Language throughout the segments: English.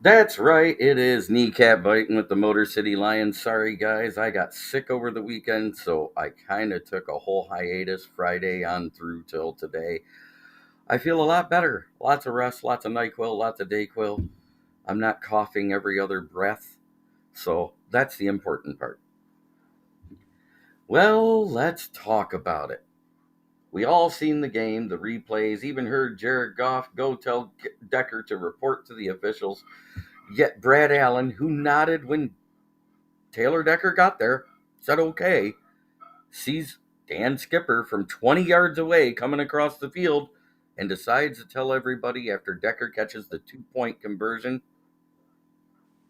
That's right, it is kneecap biting with the Motor City Lions. Sorry, guys, I got sick over the weekend, so I kind of took a whole hiatus Friday on through till today. I feel a lot better. Lots of rest, lots of NyQuil, lots of DayQuil. I'm not coughing every other breath, so that's the important part. Well, let's talk about it. We all seen the game, the replays, even heard Jared Goff go tell Decker to report to the officials. Yet Brad Allen, who nodded when Taylor Decker got there, said okay, sees Dan Skipper from 20 yards away coming across the field and decides to tell everybody after Decker catches the 2 point conversion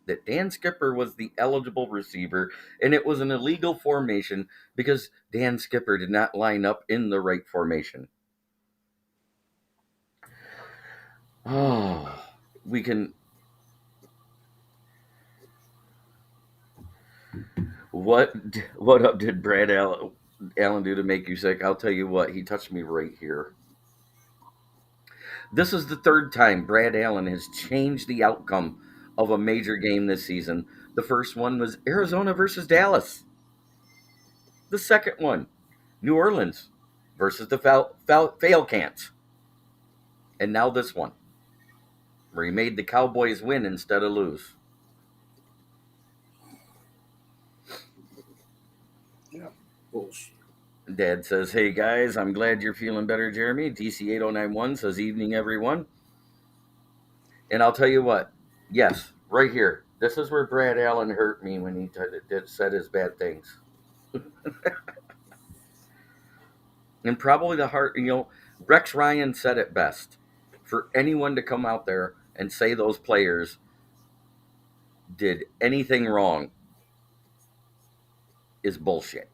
that Dan Skipper was the eligible receiver and it was an illegal formation because Dan Skipper did not line up in the right formation. Oh, we can. What what up did Allen do to make you sick? I'll tell you what. He touched me right here. This is the third time Brad Allen has changed the outcome of a major game this season. The first one was Arizona versus Dallas. The second one, New Orleans versus the Fail Cants. And now this one, where he made the Cowboys win instead of lose. Yeah, bullshit. Dad says, "Hey guys, I'm glad you're feeling better, Jeremy." DC8091 says, "Evening, everyone." And I'll tell you what, yes, right here. This is where Brad Allen hurt me when he said his bad things. And probably the heart, Rex Ryan said it best. For anyone to come out there and say those players did anything wrong is bullshit.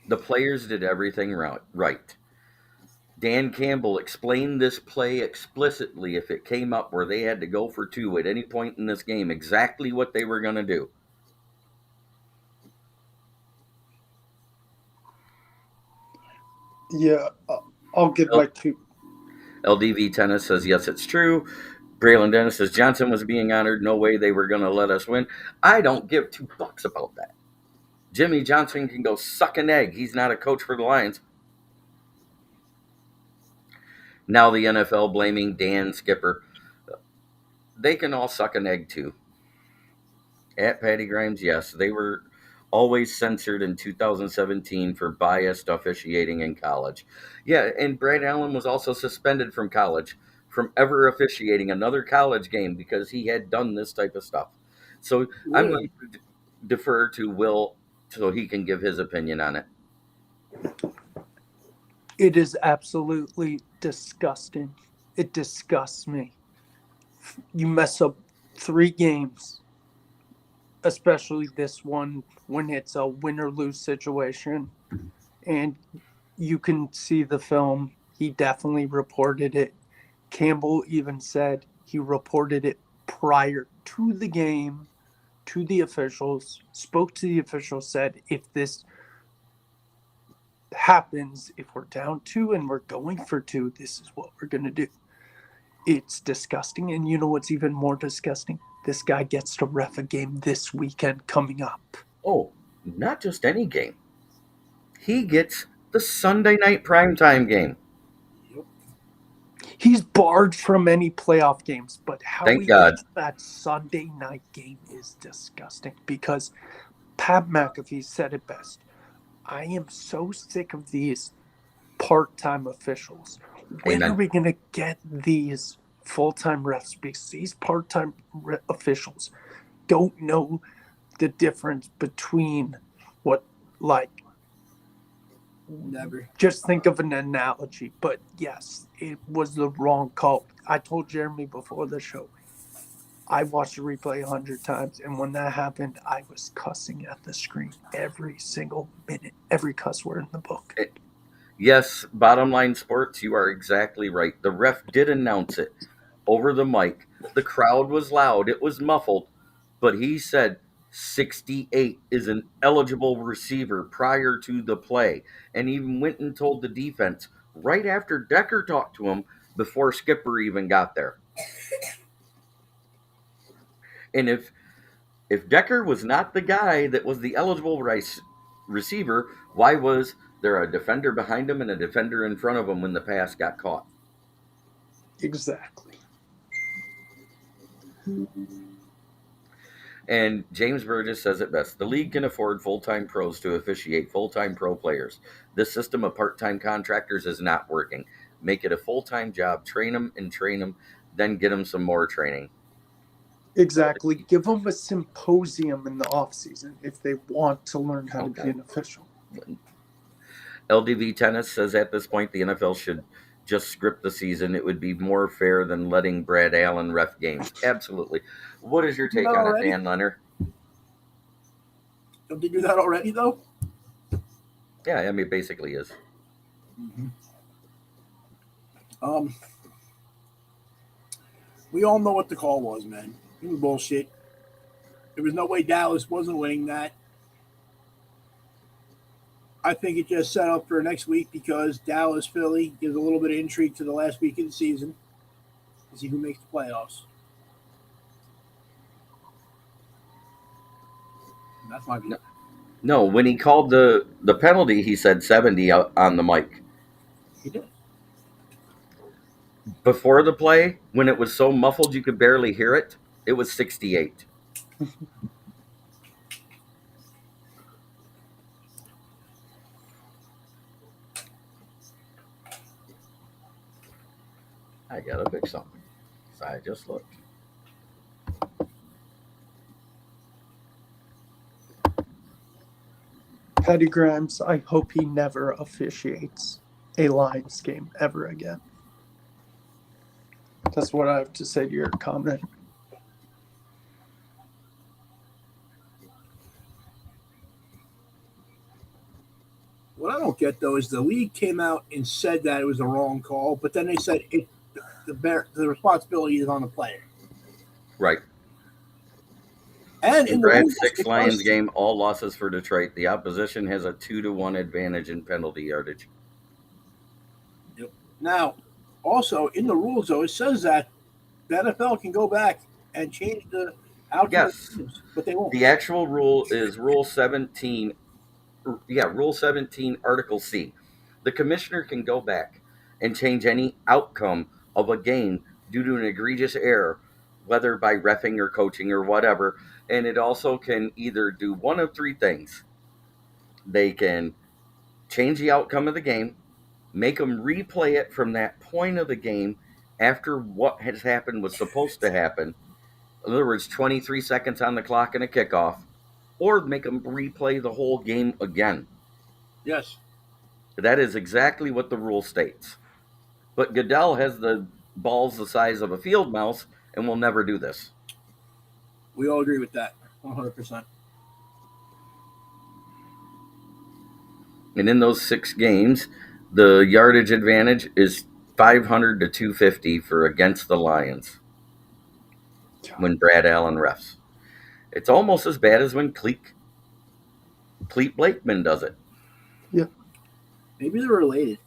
The players did everything right. Dan Campbell explained this play explicitly if it came up where they had to go for two at any point in this game, exactly what they were going to do. Yeah, I'll give my two. LDV Tennis says, yes, it's true. Braylon Dennis says, Johnson was being honored. No way they were going to let us win. I don't give two fucks about that. Jimmy Johnson can go suck an egg. He's not a coach for the Lions. Now the NFL blaming Dan Skipper. They can all suck an egg too. At Patty Grimes, yes, they were always censored in 2017 for biased officiating in college. Yeah, and Brad Allen was also suspended from college from ever officiating another college game because he had done this type of stuff. So I'm going to defer to Will so he can give his opinion on it. It is absolutely disgusting. It disgusts me. You mess up 3 games, especially this one when it's a win or lose situation, and you can see the film. He definitely reported it. Campbell even said he reported it prior to the game to the officials, spoke to the officials, said if this happens, if we're down 2 and we're going for 2, this is what we're going to do. It's disgusting. And you know what's even more disgusting? This guy gets to ref a game this weekend coming up. Oh, not just any game. He gets the Sunday night primetime game. He's barred from any playoff games, but how Thank he God. gets that Sunday night game is disgusting because Pat McAfee said it best. I am so sick of these part-time officials. When Amen. are we going to get these full-time refs? Because these part-time officials don't know the difference between what, like, Never. just think of an analogy. But yes, it was the wrong call. I told Jeremy before the show, I watched the replay 100 times, and when that happened, I was cussing at the screen every single minute, every cuss word in the book. Yes, Bottom Line Sports, you are exactly right. The ref did announce it over the mic. The crowd was loud, it was muffled, but he said 68 is an eligible receiver prior to the play, and even went and told the defense right after Decker talked to him before Skipper even got there. And if Decker was not the guy that was the eligible receiver, why was there a defender behind him and a defender in front of him when the pass got caught? Exactly. And James Burgess says it best. The league can afford full-time pros to officiate full-time pro players. This system of part-time contractors is not working. Make it a full-time job. Train them, then get them some more training. Exactly. Give them a symposium in the off-season if they want to learn how to be an official. LDV Tennis says at this point the NFL should just script the season. It would be more fair than letting Brad Allen ref games. Absolutely. What is your take on it, Dan Leonard? Don't they do that already, though? Yeah, I mean, it basically is. Mm-hmm. We all know what the call was, man. It was bullshit. There was no way Dallas wasn't winning that. I think it just set up for next week because Dallas, Philly gives a little bit of intrigue to the last week of the season to see who makes the playoffs. And that's my view. No, when he called the penalty, he said 70 on the mic. He did. Before the play, when it was so muffled you could barely hear it, it was 68. I gotta pick something. So I just looked. Patty Grimes, I hope he never officiates a Lions game ever again. That's what I have to say to your comment. What I don't get, though, is the league came out and said that it was a wrong call, but then they said the responsibility is on the player. Right. And in the Brad's 6 Lions game, all losses for Detroit. The opposition has a 2-1 advantage in penalty yardage. Yep. Now, also in the rules, though, it says that the NFL can go back and change the outcome. Yes, but they won't. The actual rule is Rule 17. Yeah, Rule 17, Article C. The commissioner can go back and change any outcome of a game due to an egregious error, whether by reffing or coaching or whatever. And it also can either do one of three things. They can change the outcome of the game, make them replay it from that point of the game after what has happened was supposed to happen. In other words, 23 seconds on the clock and a kickoff, or make them replay the whole game again. Yes. That is exactly what the rule states. But Goodell has the balls the size of a field mouse and will never do this. We all agree with that, 100%. And in those 6 games, the yardage advantage is 500 to 250 for against the Lions when Brad Allen refs. It's almost as bad as when Clete Blakeman does it. Yeah. Maybe they're related.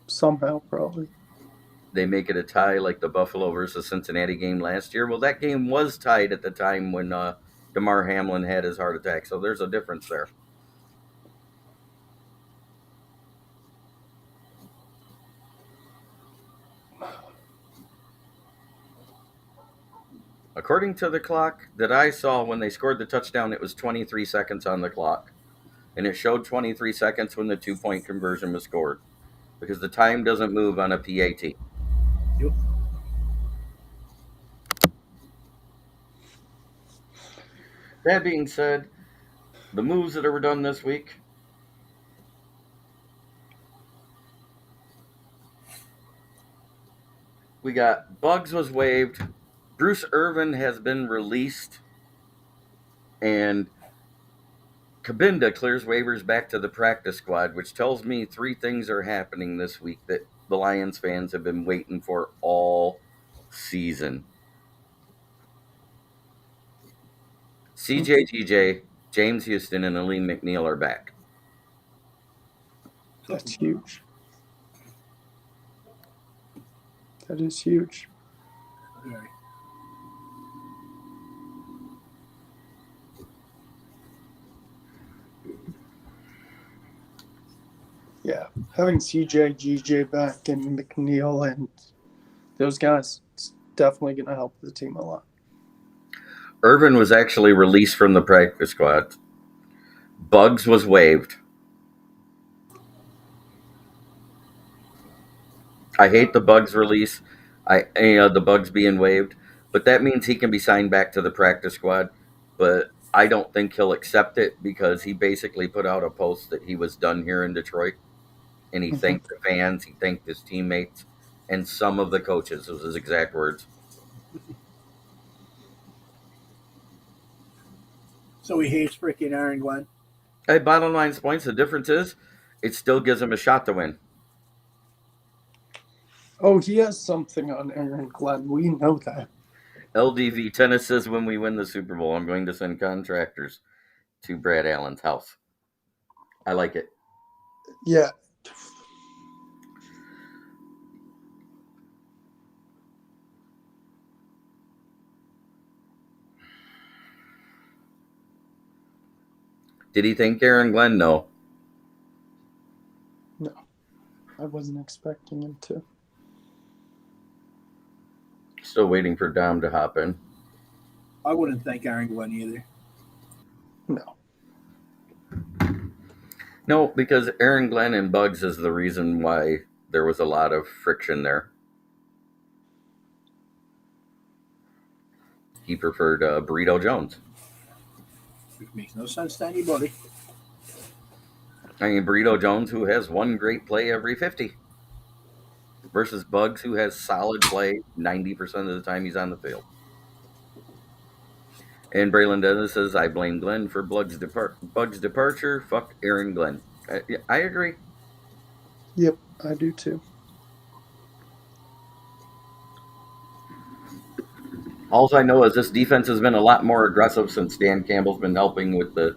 Somehow, probably. They make it a tie like the Buffalo versus Cincinnati game last year. Well, that game was tied at the time when Damar Hamlin had his heart attack. So there's a difference there. According to the clock that I saw when they scored the touchdown, it was 23 seconds on the clock. And it showed 23 seconds when the 2-point conversion was scored. Because the time doesn't move on a PAT. Yep. That being said, the moves that were done this week. We got Bugs was waived. Bruce Irvin has been released. And Cabinda clears waivers back to the practice squad, which tells me 3 things are happening this week that the Lions fans have been waiting for all season. CJ, James Houston, and Aleem McNeil are back. That's huge. That is huge. Very. Yeah, having CJ, GJ back, and McNeil and those guys, it's definitely going to help the team a lot. Irvin was actually released from the practice squad. Bugs was waived. I hate the Bugs release. The Bugs being waived, but that means he can be signed back to the practice squad. But I don't think he'll accept it because he basically put out a post that he was done here in Detroit, and he thanked the fans, he thanked his teammates, and some of the coaches. Those his exact words. So he hates freaking Aaron Glenn. Hey, bottom line points. The difference is, it still gives him a shot to win. Oh, he has something on Aaron Glenn. We know that. LDV Tennis says when we win the Super Bowl, I'm going to send contractors to Brad Allen's house. I like it. Yeah. Did he thank Aaron Glenn? No. No. I wasn't expecting him to. Still waiting for Dom to hop in. I wouldn't thank Aaron Glenn either. No. No, because Aaron Glenn and Bugs is the reason why there was a lot of friction there. He preferred Burrito Jones. Which makes no sense to anybody. I mean, Burrito Jones, who has one great play every 50, versus Bugs, who has solid play 90% of the time he's on the field. And Braylon Dennis says, I blame Glenn for Bugs' departure. Fuck Aaron Glenn. I agree. Yep, I do too. All I know is this defense has been a lot more aggressive since Dan Campbell's been helping with the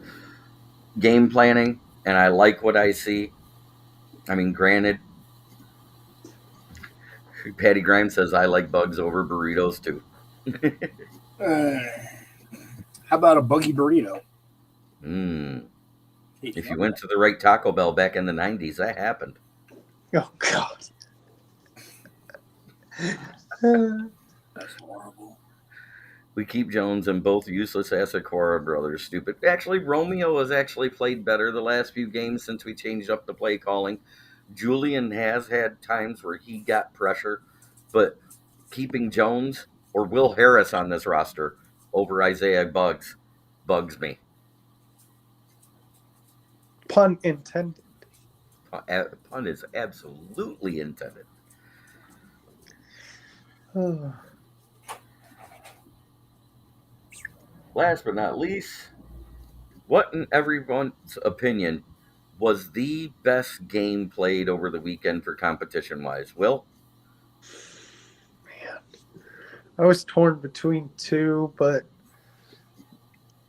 game planning, and I like what I see. I mean, granted, Patty Grimes says, I like Bugs over burritos too. How about a buggy burrito? If you went to the right Taco Bell back in the 90s, that happened. Oh, God. That's horrible. We keep Jones and both useless Asakura brothers stupid. Actually, Romeo has actually played better the last few games since we changed up the play calling. Julian has had times where he got pressure, but keeping Jones or Will Harris on this roster over Isaiah bugs me. Pun intended. Pun is absolutely intended. Last but not least, what in everyone's opinion was the best game played over the weekend for competition-wise? Will? Man, I was torn between two, but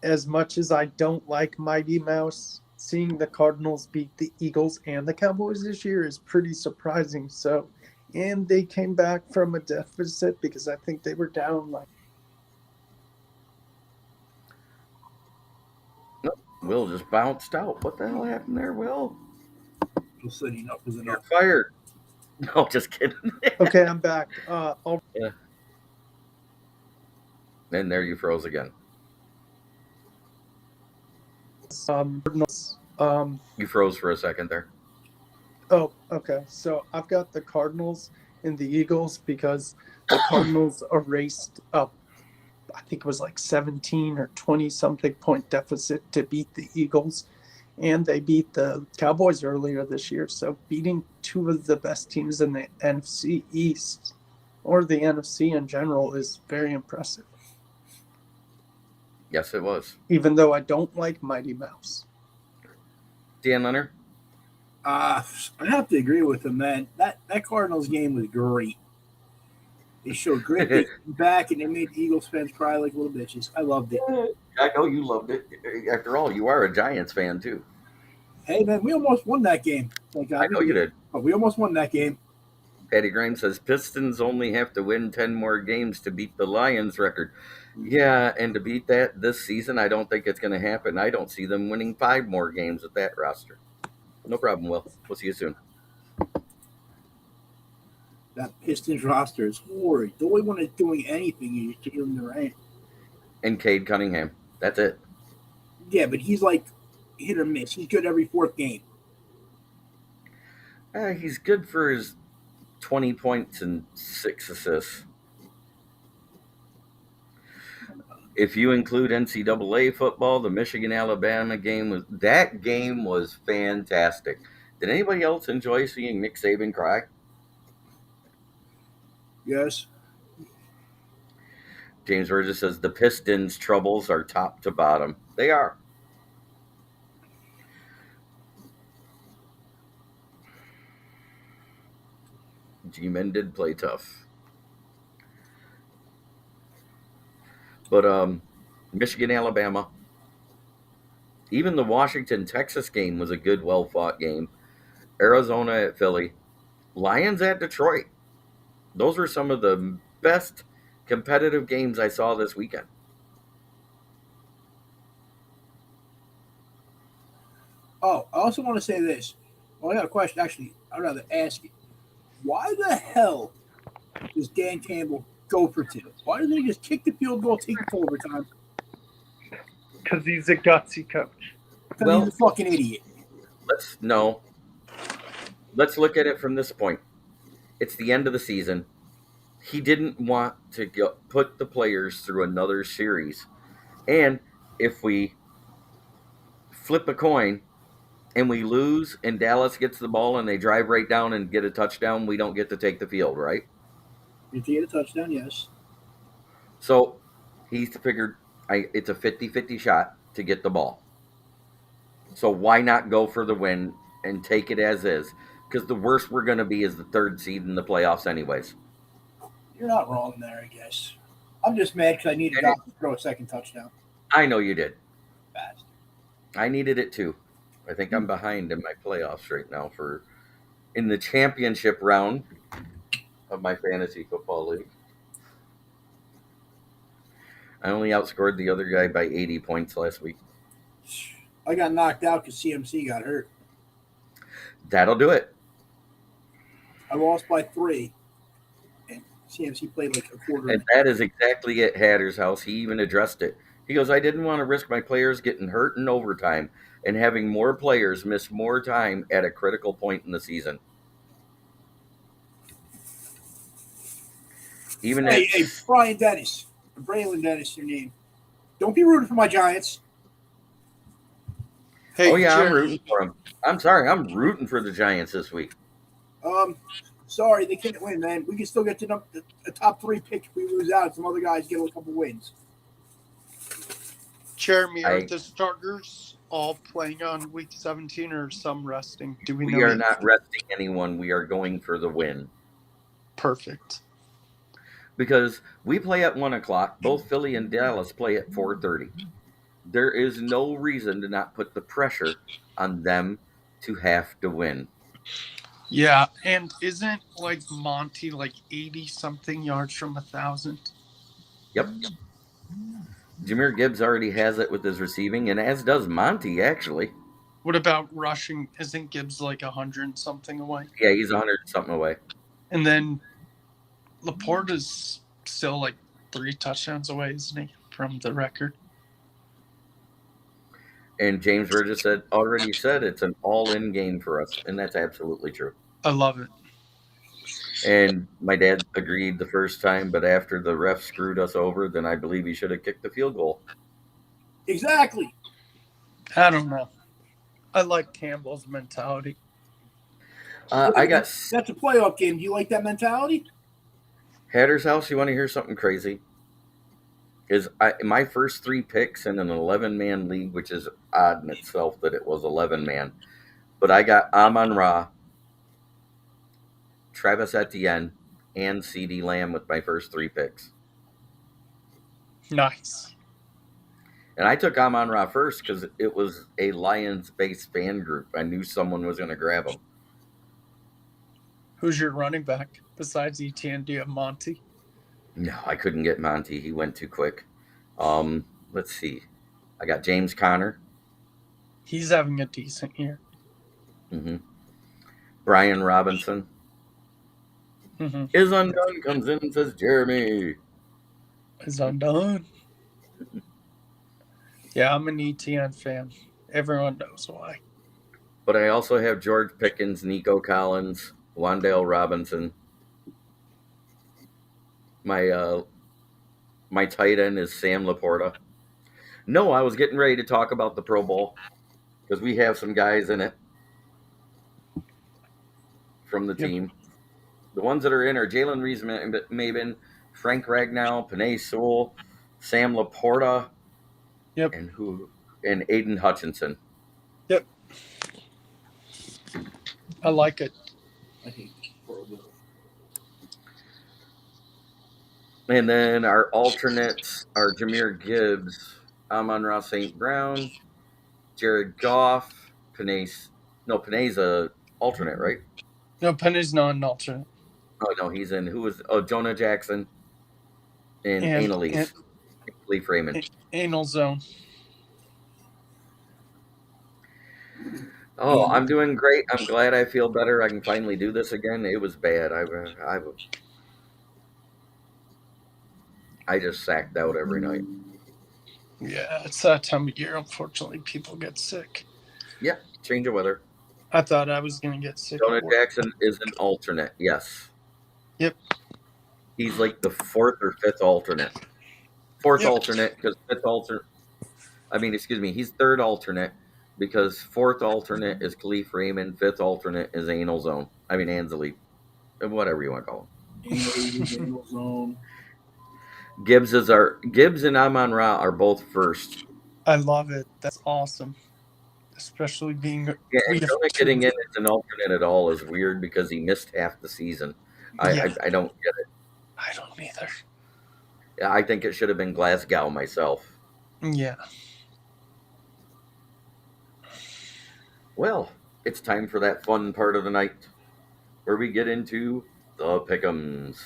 as much as I don't like Mighty Mouse, seeing the Cardinals beat the Eagles and the Cowboys this year is pretty surprising. So, and they came back from a deficit because I think they were down like. Will just bounced out. What the hell happened there, Will? Just sitting up was You're enough. fired. No, just kidding. Okay, I'm back. Yeah. And there you froze again. Cardinals. You froze for a second there. Oh, okay. So I've got the Cardinals and the Eagles because the Cardinals erased up. I think it was like 17 or 20 something point deficit to beat the Eagles, and they beat the Cowboys earlier this year. So beating two of the best teams in the NFC East or the NFC in general is very impressive. Yes, it was. Even though I don't like Mighty Mouse. Dan Leonard? I have to agree with him, man. That Cardinals game was great. They showed great back, and they made Eagles fans cry like little bitches. I loved it. I know you loved it. After all, you are a Giants fan, too. Hey, man, we almost won that game. I know you did. But we almost won that game. Patty Grimes says Pistons only have to win 10 more games to beat the Lions record. Yeah, and to beat that this season, I don't think it's going to happen. I don't see them winning 5 more games with that roster. No problem, Will. We'll see you soon. That Pistons roster is horrid. The only one that's doing anything is Jalen Durant. And Cade Cunningham. That's it. Yeah, but he's like hit or miss. He's good every fourth game. He's good for his 20 points and 6 assists. If you include NCAA football, the Michigan-Alabama game was fantastic. Did anybody else enjoy seeing Nick Saban cry? Yes. James Burgess says the Pistons' troubles are top to bottom. They are. G-Men did play tough. But Michigan, Alabama, even the Washington-Texas game was a good, well-fought game. Arizona at Philly. Lions at Detroit. Those were some of the best competitive games I saw this weekend. Oh, I also want to say this. Well, I got a question. Actually, I'd rather ask you. Why the hell does Dan Campbell go for 2? Why doesn't he just kick the field goal, take it to overtime? Because he's a gutsy coach. Because he's a fucking idiot. Let's look at it from this point. It's the end of the season. He didn't want to put the players through another series. And if we flip a coin and we lose and Dallas gets the ball and they drive right down and get a touchdown, we don't get to take the field, right? You get a touchdown, yes. So he figured it's a 50-50 shot to get the ball. So why not go for the win and take it as is? Because the worst we're going to be is the 3rd seed in the playoffs anyways. You're not wrong there, I guess. I'm just mad because I needed Goff to throw a second touchdown. I know you did. Fast. I needed it too. I think I'm behind in my playoffs right now in the championship round of my fantasy football league. I only outscored the other guy by 80 points last week. I got knocked out because CMC got hurt. That'll do it. I lost by 3. And CMC played like a quarter. And that is exactly at Hatter's house. He even addressed it. He goes, I didn't want to risk my players getting hurt in overtime and having more players miss more time at a critical point in the season. Hey, Brian Dennis. Braylon Dennis, your name. Don't be rooting for my Giants. Hey, I'm Jerry. rooting for them. I'm sorry, I'm rooting for the Giants this week. Sorry, they can't win, man. We can still get to the top 3 pick if we lose out. Some other guys get a couple wins. Jeremy, are the starters all playing on week 17 or some resting? Do we know? We are not resting anyone. We are going for the win. Perfect. Because we play at 1 o'clock. Both Philly and Dallas play at 4:30. There is no reason to not put the pressure on them to have to win. Yeah, and isn't like Monty like 80-something yards from 1,000? Yep. Jahmyr Gibbs already has it with his receiving, and as does Monty, actually. What about rushing? Isn't Gibbs like 100-something away? Yeah, he's 100-something away. And then Laporte is still like 3 touchdowns away, isn't he, from the record? And James Burgess already said it's an all-in game for us, and that's absolutely true. I love it. And my dad agreed the first time, but after the ref screwed us over, then I believe he should have kicked the field goal. Exactly. I don't know. I like Campbell's mentality. That's a playoff game. Do you like that mentality? Hatter's house, you want to hear something crazy? My first 3 picks in an 11-man league, which is odd in itself that it was 11-man, but I got Amon-Ra, Travis Etienne, and CeeDee Lamb with my first 3 picks. Nice. And I took Amon-Ra first because it was a Lions-based fan group. I knew someone was going to grab him. Who's your running back besides ETN? Do you have Monty? No, I couldn't get Monty. He went too quick. Let's see. I got James Conner. He's having a decent year. Mm-hmm. Brian Robinson. Mm-hmm. Is undone comes in and says Jeremy. Is undone. Yeah, I'm an ETN fan. Everyone knows why. But I also have George Pickens, Nico Collins, Wandale Robinson. My tight end is Sam Laporta. No, I was getting ready to talk about the Pro Bowl because we have some guys in it from the team. The ones that are in are Jalen Reese-Maben, Frank Ragnow, Panay Sewell, Sam Laporta, Yep. and Aiden Hutchinson. Yep. I like it. I hate Pro Bowl. And then our alternates are Jahmyr Gibbs, Amon-Ra St. Brown, Jared Goff, Panay's a alternate, right? No, Penny's not an alternate. Oh no, he's in. Jonah Jackson and Annalise. Lee Freeman. Anal Zone. Oh, I'm doing great. I'm glad I feel better. I can finally do this again. It was bad. I just sacked out every night. Yeah, it's that time of year. Unfortunately, people get sick. Yeah, change of weather. I thought I was going to get sick. Jonah Jackson is an alternate, yes. Yep. He's like the fourth or fifth alternate. Alternate because he's third alternate because fourth alternate is Khalif Raymond, fifth alternate is Anal Zone. Anzali. Whatever you want to call him. Anal Zone. Gibbs and Amon-Ra are both first. I love it. That's awesome. Especially being and Jonah getting in as an alternate at all is weird because he missed half the season. I don't get it. I don't either. I think it should have been Glasgow myself. Yeah. Well, it's time for that fun part of the night where we get into the Pick Ems.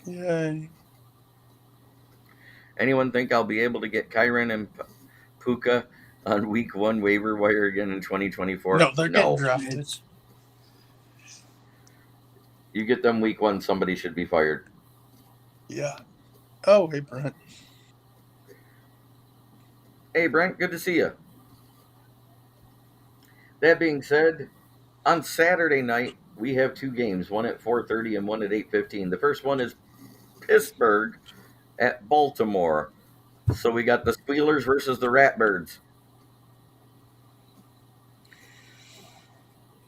Yay. Anyone think I'll be able to get Kyron and Puka on week 1 waiver wire again in 2024? No, they're getting drafted. You get them week 1, somebody should be fired. Yeah. Oh, hey, Brent. Hey, Brent, good to see you. That being said, on Saturday night, we have 2 games, one at 4:30 and one at 8:15. The first one is Pittsburgh at Baltimore. So we got the Squealers versus the Ratbirds.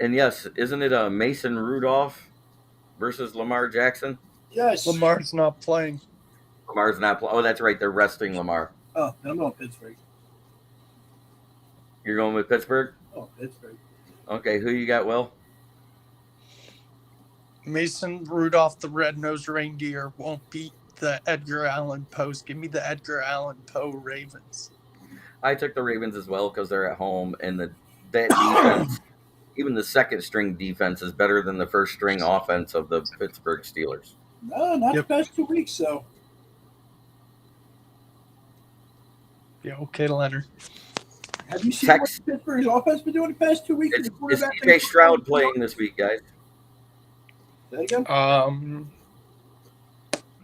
And yes, isn't it Mason Rudolph versus Lamar Jackson? Yes. Lamar's not playing. Lamar's not playing. Oh, that's right. They're resting Lamar. Oh, I'm going Pittsburgh. You're going with Pittsburgh? Oh, Pittsburgh. Okay, who you got, Will? Mason Rudolph, the red-nosed reindeer, won't beat the Edgar Allan Poe's. Give me the Edgar Allan Poe Ravens. I took the Ravens as well because they're at home, and that defense, even the second-string defense, is better than the first-string offense of the Pittsburgh Steelers. No, not the past 2 weeks, so. Yeah, okay, Leonard. Have you seen what Pittsburgh's offense been doing the past 2 weeks? Is CJ Stroud playing this week, guys? Say that again? I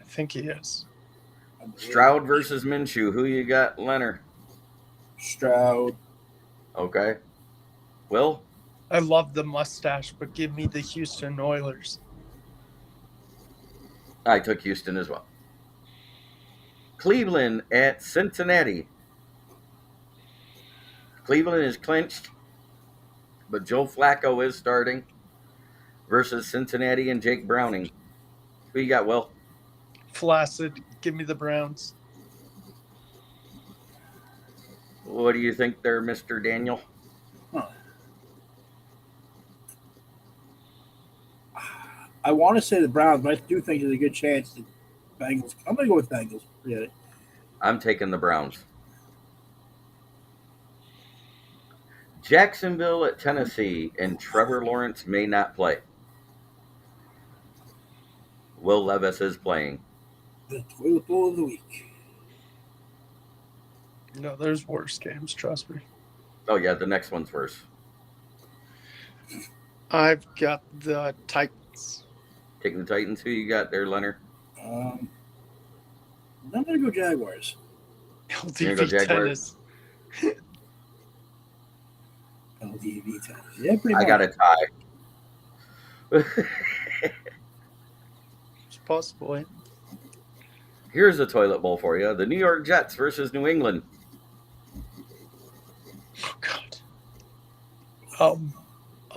think he is. Stroud versus Minshew. Who you got, Leonard? Stroud. Okay. Will? I love the mustache, but give me the Houston Oilers. I took Houston as well. Cleveland at Cincinnati. Cleveland is clinched, but Joe Flacco is starting versus Cincinnati and Jake Browning. Who you got, Will? Flaccid. Give me the Browns. What do you think there, Mr. Daniel? I want to say the Browns, but I do think there's a good chance that Bengals. I'm going to go with Bengals. Forget it. I'm taking the Browns. Jacksonville at Tennessee, and Trevor Lawrence may not play. Will Levis is playing. The toilet bowl of the week. No, there's worse games, trust me. Oh, yeah, the next one's worse. I've got the Titans. Taking the Titans. Who you got there, Leonard? I'm going to go Jaguars. You're gonna go LDV Jaguars? tennis. LDV tennis. Yeah, pretty I much. got a tie. It's possible. Eh? Here's a toilet bowl for you. The New York Jets versus New England. Oh, God. I'm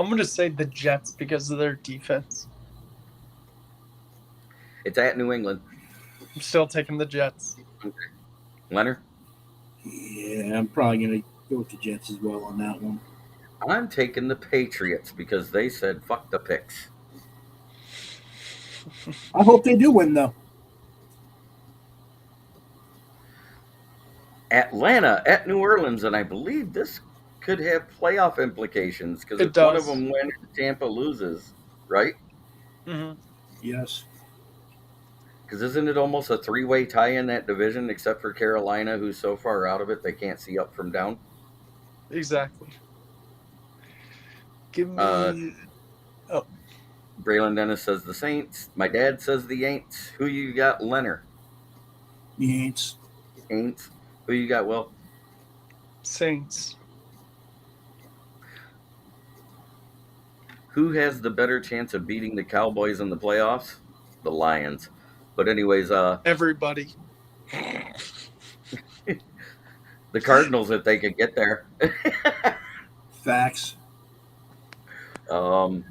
going to say the Jets because of their defense. It's at New England. I'm still taking the Jets. Leonard? Yeah, I'm probably going to go with the Jets as well on that one. I'm taking the Patriots because they said fuck the picks. I hope they do win, though. Atlanta at New Orleans, and I believe this could have playoff implications because It if one of does. them wins, Tampa loses, right? Mm-hmm. Yes. Because isn't it almost a three-way tie in that division, except for Carolina, who's so far out of it they can't see up from down? Exactly. Give me... Braylon Dennis says the Saints. My dad says the Aints. Who you got, Leonard? The Aints. Aints. Who you got, Will? Saints. Who has the better chance of beating the Cowboys in the playoffs? The Lions. But anyways, Everybody. the Cardinals, if they could get there. Facts. You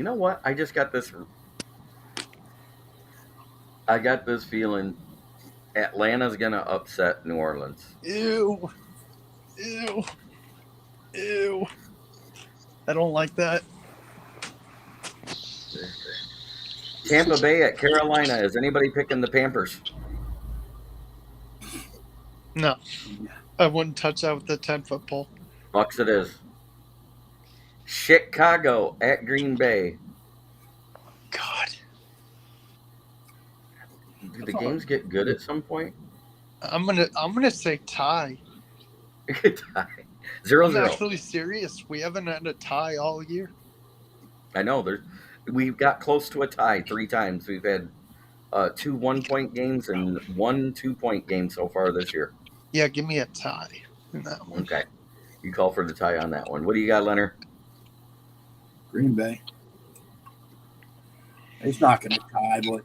know what? I got this feeling Atlanta's going to upset New Orleans. Ew. Ew. Ew. I don't like that. Tampa Bay at Carolina. Is anybody picking the Pampers? No. I wouldn't touch that with the 10-foot pole. Bucks it is. Chicago at Green Bay. God. Do the games get good at some point? I'm gonna say tie. Tie. 0-0. I'm actually serious. We haven't had a tie all year. I know. We've got close to a tie 3 times. We've had 2 1-point games and 1 2-point game so far this year. Yeah, give me a tie in that one. Okay. You call for the tie on that one. What do you got, Leonard? Green Bay. It's not going to tie, but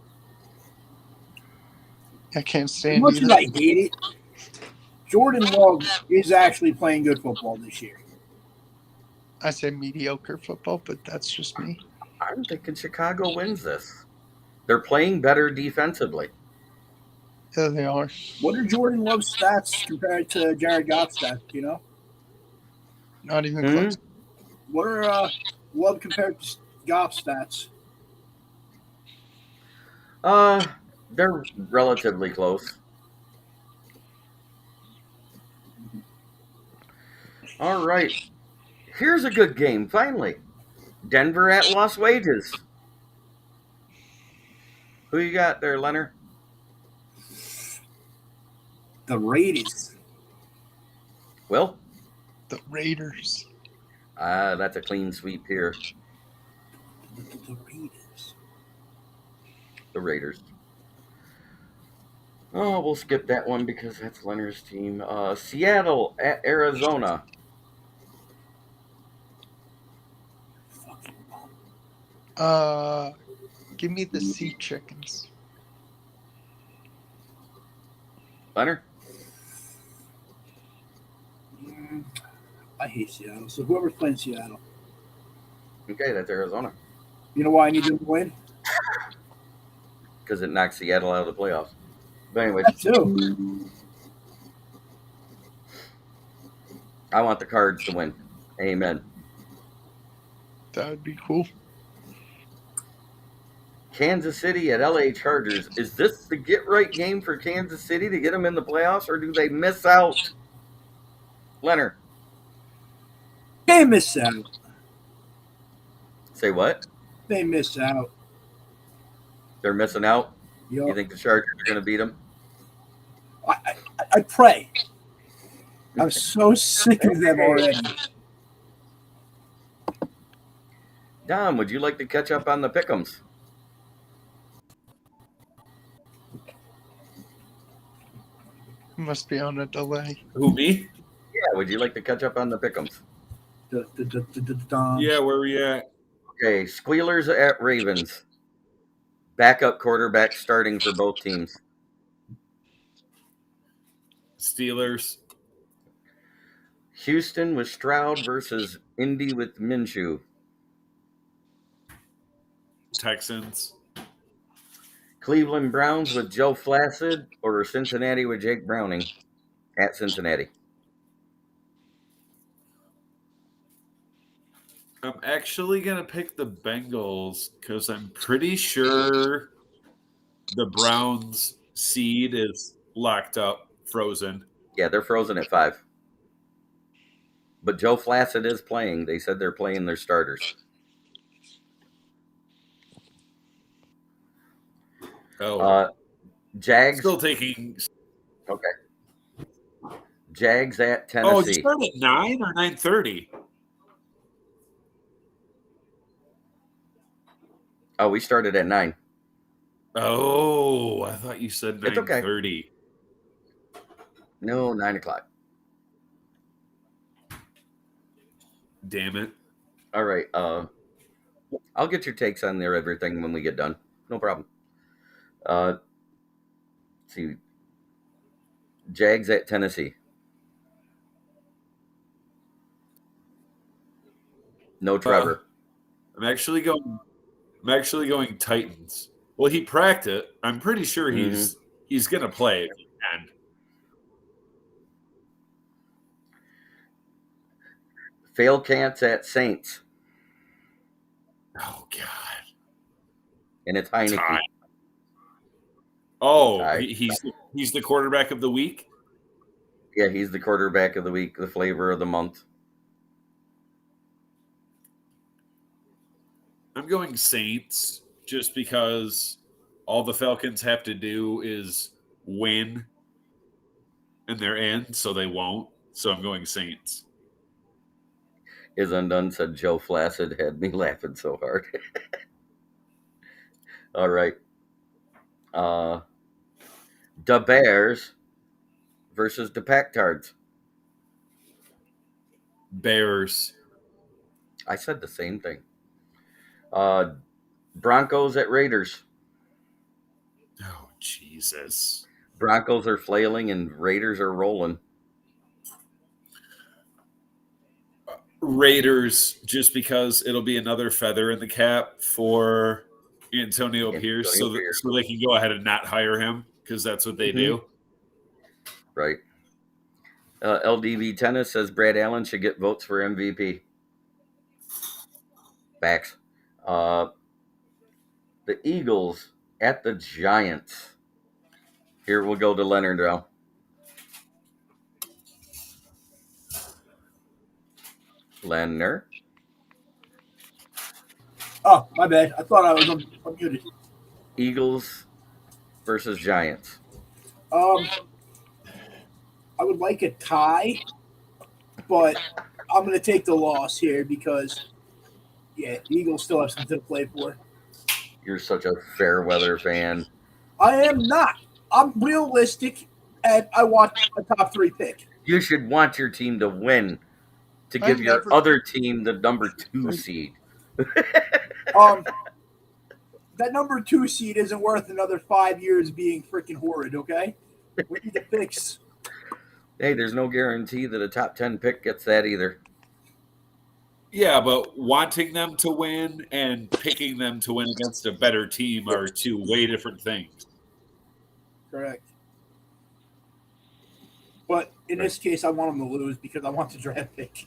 I can't as stand much as either. I hate it, Jordan Love is actually playing good football this year. I say mediocre football, but that's just me. I'm thinking Chicago wins this. They're playing better defensively. Yeah, they are. What are Jordan Love's stats compared to Jared Goff's stats, you know? Not even close. What are Love compared to Goff's stats? They're relatively close. All right. Here's a good game, finally. Denver at Las Vegas. Who you got there, Leonard? The Raiders. Will? The Raiders. That's a clean sweep here. The Raiders. The Raiders. Oh, we'll skip that one because that's Leonard's team. Seattle at Arizona. Give me the Sea Chickens. Leonard? I hate Seattle. So whoever's playing Seattle. Okay, that's Arizona. You know why I need them to win? Because it knocks Seattle out of the playoffs. But anyway, That too. I want the Cards to win. Amen. That would be cool. Kansas City at LA Chargers. Is this the get-right game for Kansas City to get them in the playoffs, or do they miss out? Leonard? They miss out. Say what? They miss out. They're missing out. You You think the Chargers are going to beat them? I pray. I'm so sick of them already. Dom, would you like to catch up on the pick'ems? Must be on a delay. Who, me? Yeah, would you like to catch up on the pick'ems? Yeah, where we at? Okay, Squealers at Ravens. Backup quarterback starting for both teams. Steelers. Houston with Stroud versus Indy with Minshew. Texans. Cleveland Browns with Joe Flacid or Cincinnati with Jake Browning at Cincinnati. I'm actually going to pick the Bengals because I'm pretty sure the Browns seed is locked up, frozen. Yeah, they're frozen at 5. But Joe Flacid is playing. They said they're playing their starters. Oh, Jags. still taking. Okay. Jags at Oh, Tennessee. you start at 9 or 9:30? Oh, we started at 9. Oh, I thought you said It's okay. 9:30. No, 9 o'clock. Damn it. All right. I'll get your takes on there, everything when we get done. No problem. Let's see. Jags at Tennessee. No Trevor. I'm actually going Titans. Well, he practiced. I'm pretty sure he's going to play if he can. Falcons at Saints. Oh God. And it's Heineke. Ty. Oh, Ty. he's the quarterback of the week? Yeah, he's the quarterback of the week, the flavor of the month. I'm going Saints just because all the Falcons have to do is win and they're in, so they won't. So I'm going Saints. Is Undone said Joe Flacid had me laughing so hard. All right. The Bears versus the Pack-Tards. Bears. I said the same thing. Broncos at Raiders. Oh, Jesus. Broncos are flailing and Raiders are rolling. Raiders, just because it'll be another feather in the cap for Antonio Pierce, so they can go ahead and not hire him because that's what they do. Right. LDB Tennis says Brad Allen should get votes for MVP. Backs. The Eagles at the Giants. Here we'll go to Leonard now. Leonard. Oh, my bad. I thought I was unmuted. Eagles versus Giants. I would like a tie, but I'm going to take the loss here because, the Eagles still have something to play for. You're such a fair weather fan. I am not. I'm realistic, and I want a top 3 pick. You should want your team to win to give your other team the number 2 seed. That number 2 seed isn't worth another 5 years being freaking horrid, okay? We need the picks. Hey, there's no guarantee that a top 10 pick gets that either. Yeah, but wanting them to win and picking them to win against a better team are 2 way different things. Correct. But in this case, I want them to lose because I want the draft pick.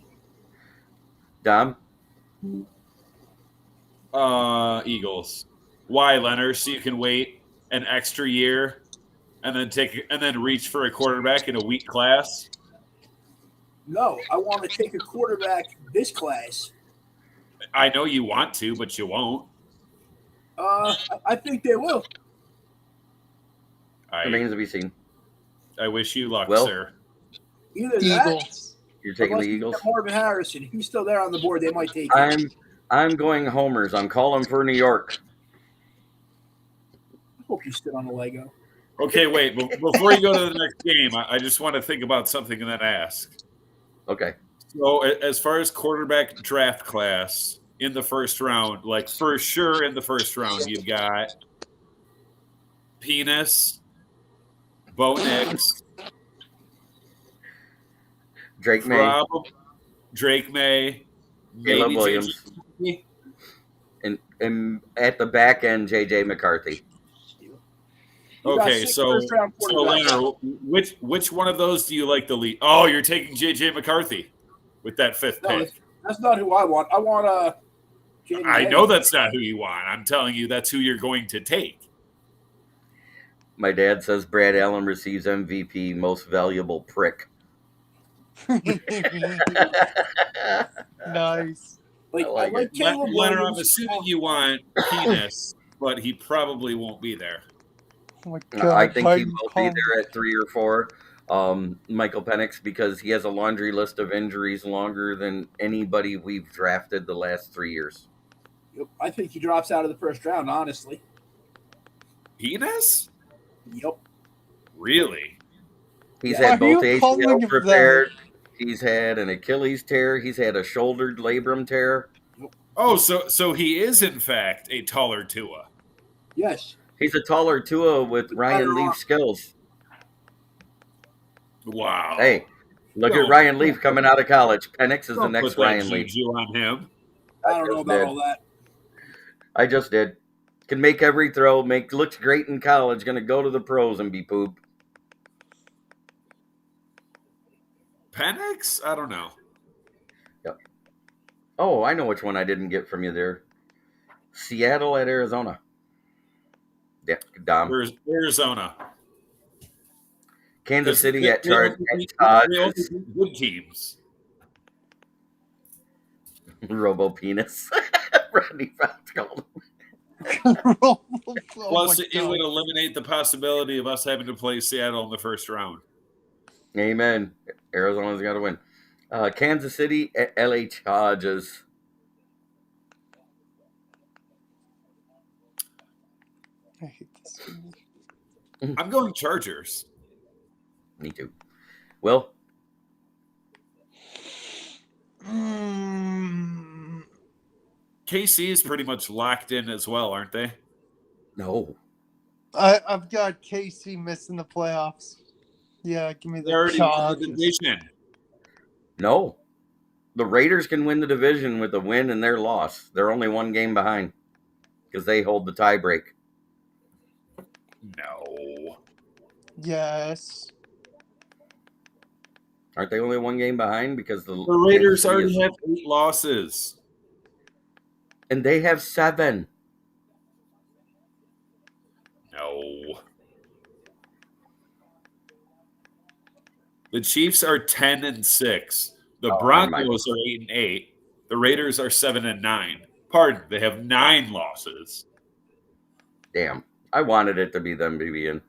Dom? Eagles. Why, Leonard? So you can wait an extra year and then reach for a quarterback in a weak class? No, I want to take a quarterback this class. I know you want to, but you won't. I think they will. Remains to be seen. I wish you luck, Well, sir. Either that, Eagles. You're taking unless the you Eagles? get Marvin Harrison. If he's still there on the board, they might take him. I'm going homers. I'm calling for New York. I hope you stood on a Lego. Okay, wait. Before you go to the next game, I just want to think about something and then ask. Okay. So, as far as quarterback draft class in the first round, like for sure in the first round, you've got Penis, Bo Nix, Drake May, Drake May, Caleb maybe Williams, JJ. and at the back end, JJ McCarthy. You got Okay, six so first-round quarterbacks. Leonard, which one of those do you like the lead? Oh, you're taking JJ McCarthy with that fifth No, pick. that's not who I want. I want Jamie I Hayes. know that's not who you want. I'm telling you that's who you're going to take. My dad says Brad Allen receives MVP, most valuable prick. Nice. Like, I like it. Caleb Leonard, I'm Williams. assuming you want Penis, but he probably won't be there. Oh my God, I think he Biden will be called there at 3 or 4. Michael Penix, because he has a laundry list of injuries longer than anybody we've drafted the last 3 years. Yep, I think he drops out of the first round, honestly. Penis? Yep. Really? He's Why had are you both calling him ACLs that? repaired. He's had an Achilles tear. He's had a shoulder labrum tear. Oh, so he is in fact a taller Tua. Yes. He's a taller Tua with Ryan Leaf skills. Wow. Hey, look at Ryan Leaf coming out of college. Penix is the Don't next put that Ryan Leaf. juju on him. I don't know about all that. I just did. Can make every throw. Looks great in college. Going to go to the pros and be poop. Penix? I don't know. Yep. Oh, I know which one I didn't get from you there. Seattle at Arizona. Yeah, Dom. Arizona. Kansas City at They Chargers. only beat good teams. Robo penis. Rodney Fox called him. Oh Plus, my it God. would eliminate the possibility of us having to play Seattle in the first round. Amen. Arizona's got to win. Kansas City at LA Chargers. I hate this. I'm going Chargers. Me too. Will? KC is pretty much locked in as well, aren't they? No. I've got KC missing the playoffs. Yeah, give me They already the won the Chargers. division. No. The Raiders can win the division with a win and their loss. They're only one game behind because they hold the tie break. No. Yes. Aren't they only one game behind? Because the Raiders already have 8 losses. And they have 7. No. The Chiefs are 10-6. The Broncos are 8-8. The Raiders are 7-9. Pardon, they have 9 losses. Damn. I wanted it to be them to be in.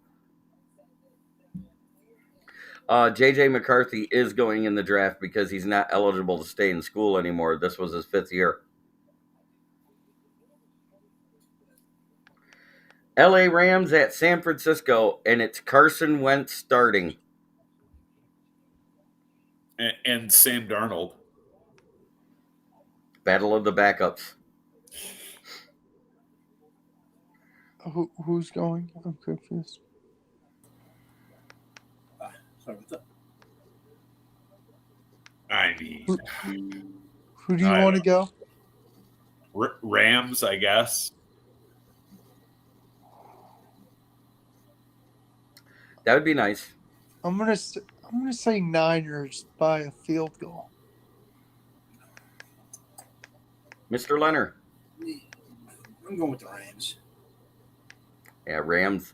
JJ McCarthy is going in the draft because he's not eligible to stay in school anymore. This was his 5th year. LA Rams at San Francisco, and it's Carson Wentz starting. And Sam Darnold. Battle of the backups. Who's going? I'm confused. Sorry, what's up? I mean, Who do you want to go? Rams, I guess. That would be nice. I'm gonna say Niners by a field goal. Mr. Leonard. I'm going with the Rams. Yeah, Rams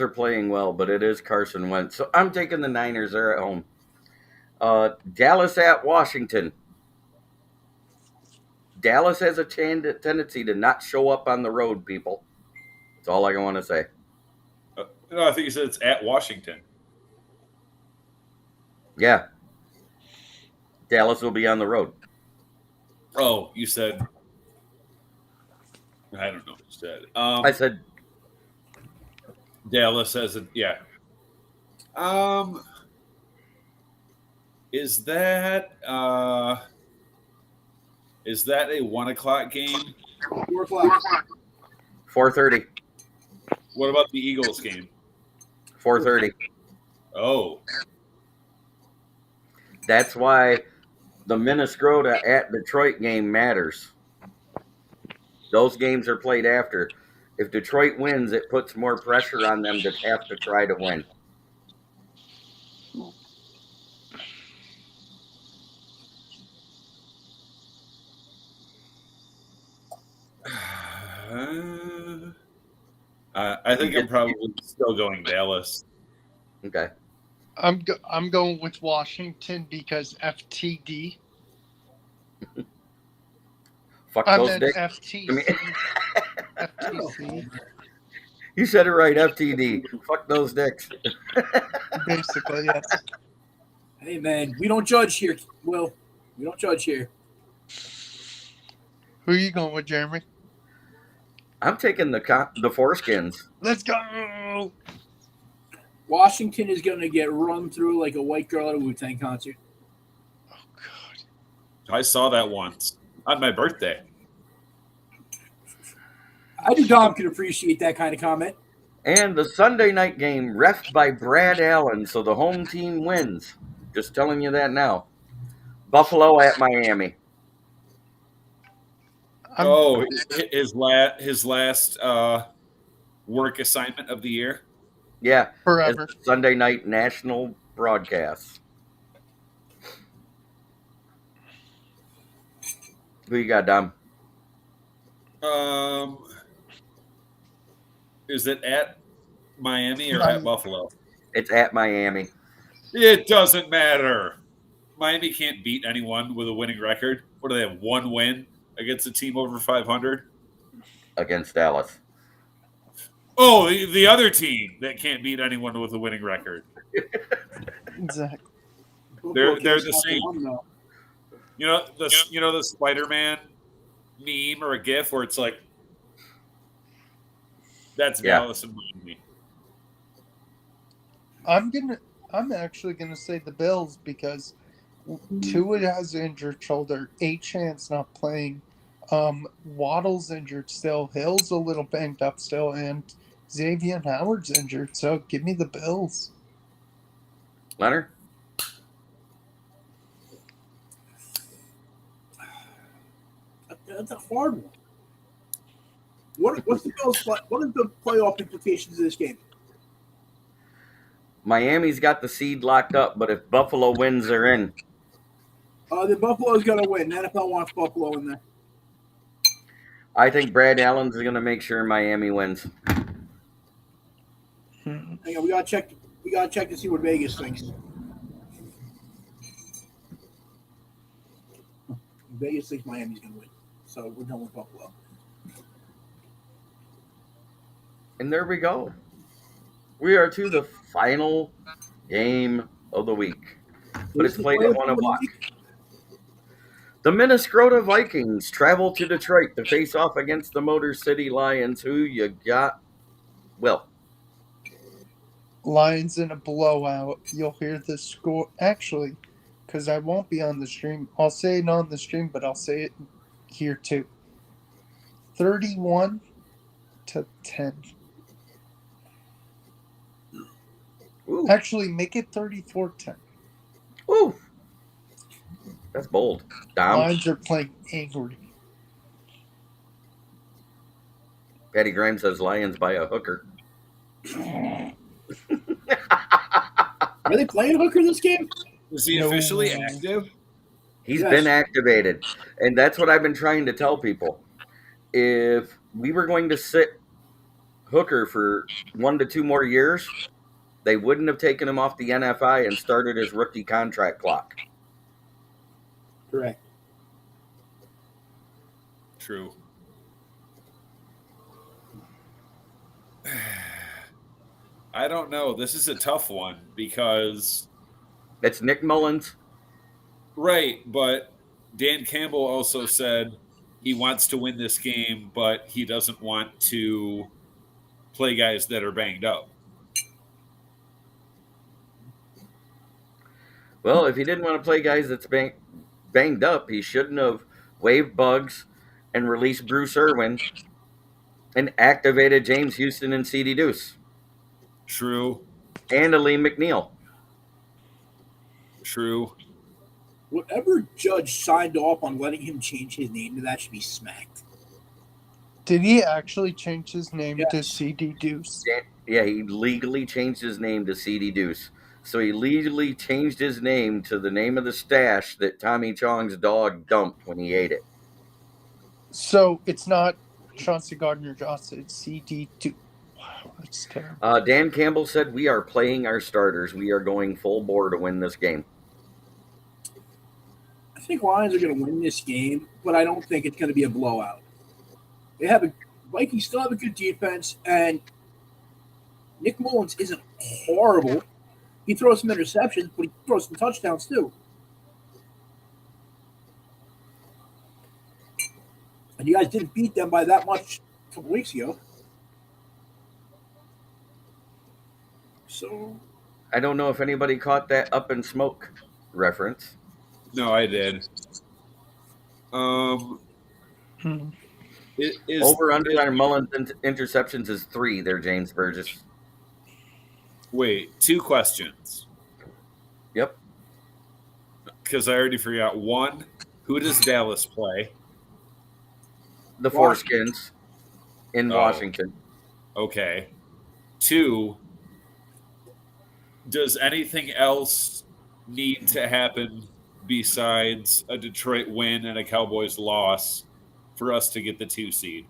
are playing well, but it is Carson Wentz. So I'm taking the Niners. They're at home. Dallas at Washington. Dallas has a tendency to not show up on the road, people. That's all I want to say. No, I think you said it's at Washington. Yeah. Dallas will be on the road. Oh, you said. I don't know what you said. I said Dallas has it. Yeah. Is that a 1:00 game? 4:00. 4:30. What about the Eagles game? 4:30. Oh, That's why the Minnesota at Detroit game matters. Those games are played after. If Detroit wins, it puts more pressure on them to have to try to win. I think I'm probably still going Dallas. Okay. I'm going with Washington because FTD. Fuck I those meant dicks. FTC. FTC, You said it right, FTD. Fuck those dicks. basically, yes. Hey, man, we don't judge here, Will. We don't judge here. Who are you going with, Jeremy? I'm taking the foreskins. Let's go! Washington is going to get run through like a white girl at a Wu-Tang concert. Oh, God. I saw that once on my birthday. I think Dom can appreciate that kind of comment. And the Sunday night game, reffed by Brad Allen, so the home team wins. Just telling you that now. Buffalo at Miami. His last work assignment of the year. Yeah, Forever. it's Sunday night national broadcast. Who you got, Dom? Is it at Miami or at Buffalo? It's at Miami. It doesn't matter. Miami can't beat anyone with a winning record. What do they have? One win against a team over 500? Against Dallas. Oh, the other team that can't beat anyone with a winning record. Exactly. They're the same. You know the Spider-Man meme or a GIF where it's like that's Dallas and Miami. I'm actually gonna say the Bills because Tua has an injured shoulder, Achant's not playing, Waddle's injured still, Hill's a little banged up still, and Xavier Howard's injured. So give me the Bills. Leonard? That's a hard one. What's the Bills? What are the playoff implications of this game? Miami's got the seed locked up, but if Buffalo wins, they're in. The Buffalo's going to win. The NFL wants Buffalo in there. I think Brad Allen's going to make sure Miami wins. Hang on, we got to check to see what Vegas thinks. Vegas thinks Miami's going to win, so we're going with Buffalo. And there we go. We are to the final game of the week. But it's played at 1 o'clock. The Minnesota Vikings travel to Detroit to face off against the Motor City Lions. Who you got? Will. Lions in a blowout. You'll hear the score. Actually, because I won't be on the stream. I'll say it on the stream, but I'll say it here too. 31-10. Ooh. Actually, make it 34-10. Ooh. That's bold. Dom. Lions are playing angry. Patty Grimes says Lions by a hooker. Are they playing hooker this game? Is he officially active? He's been activated. And that's what I've been trying to tell people. If we were going to sit Hooker for 1 to 2 more years, they wouldn't have taken him off the NFI and started his rookie contract clock. Correct. True. I don't know. This is a tough one because It's Nick Mullins. right, but Dan Campbell also said he wants to win this game, but he doesn't want to play guys that are banged up. Well, if he didn't want to play guys that's banged up, he shouldn't have waived Bugs and released Bruce Irwin and activated James Houston and CD Deuce True. and Aleem McNeil. True. Whatever judge signed off on letting him change his name, that should be smacked. Did he actually change his name to Yes. CD Deuce? Yeah, he legally changed his name to CD Deuce. So he legally changed his name to the name of the stash that Tommy Chong's dog dumped when he ate it. So it's not Chauncey Gardner-Johnson, it's CD Deuce. Wow, that's terrible. Dan Campbell said, "We are playing our starters. We are going full bore to win this game." I think Lions are going to win this game, but I don't think it's going to be a blowout. Vikings still have a good defense, and Nick Mullins isn't horrible. He throws some interceptions, but he throws some touchdowns too. And you guys didn't beat them by that much a couple weeks ago. So I don't know if anybody caught that Up in Smoke reference. No, I did. Over under on Mullins interceptions is 3 there, James Burgess. Wait, 2 questions. Yep. Because I already forgot. 1, who does Dallas play? The Foreskins in Washington. Okay. 2, does anything else need to happen besides a Detroit win and a Cowboys loss for us to get the 2 seed?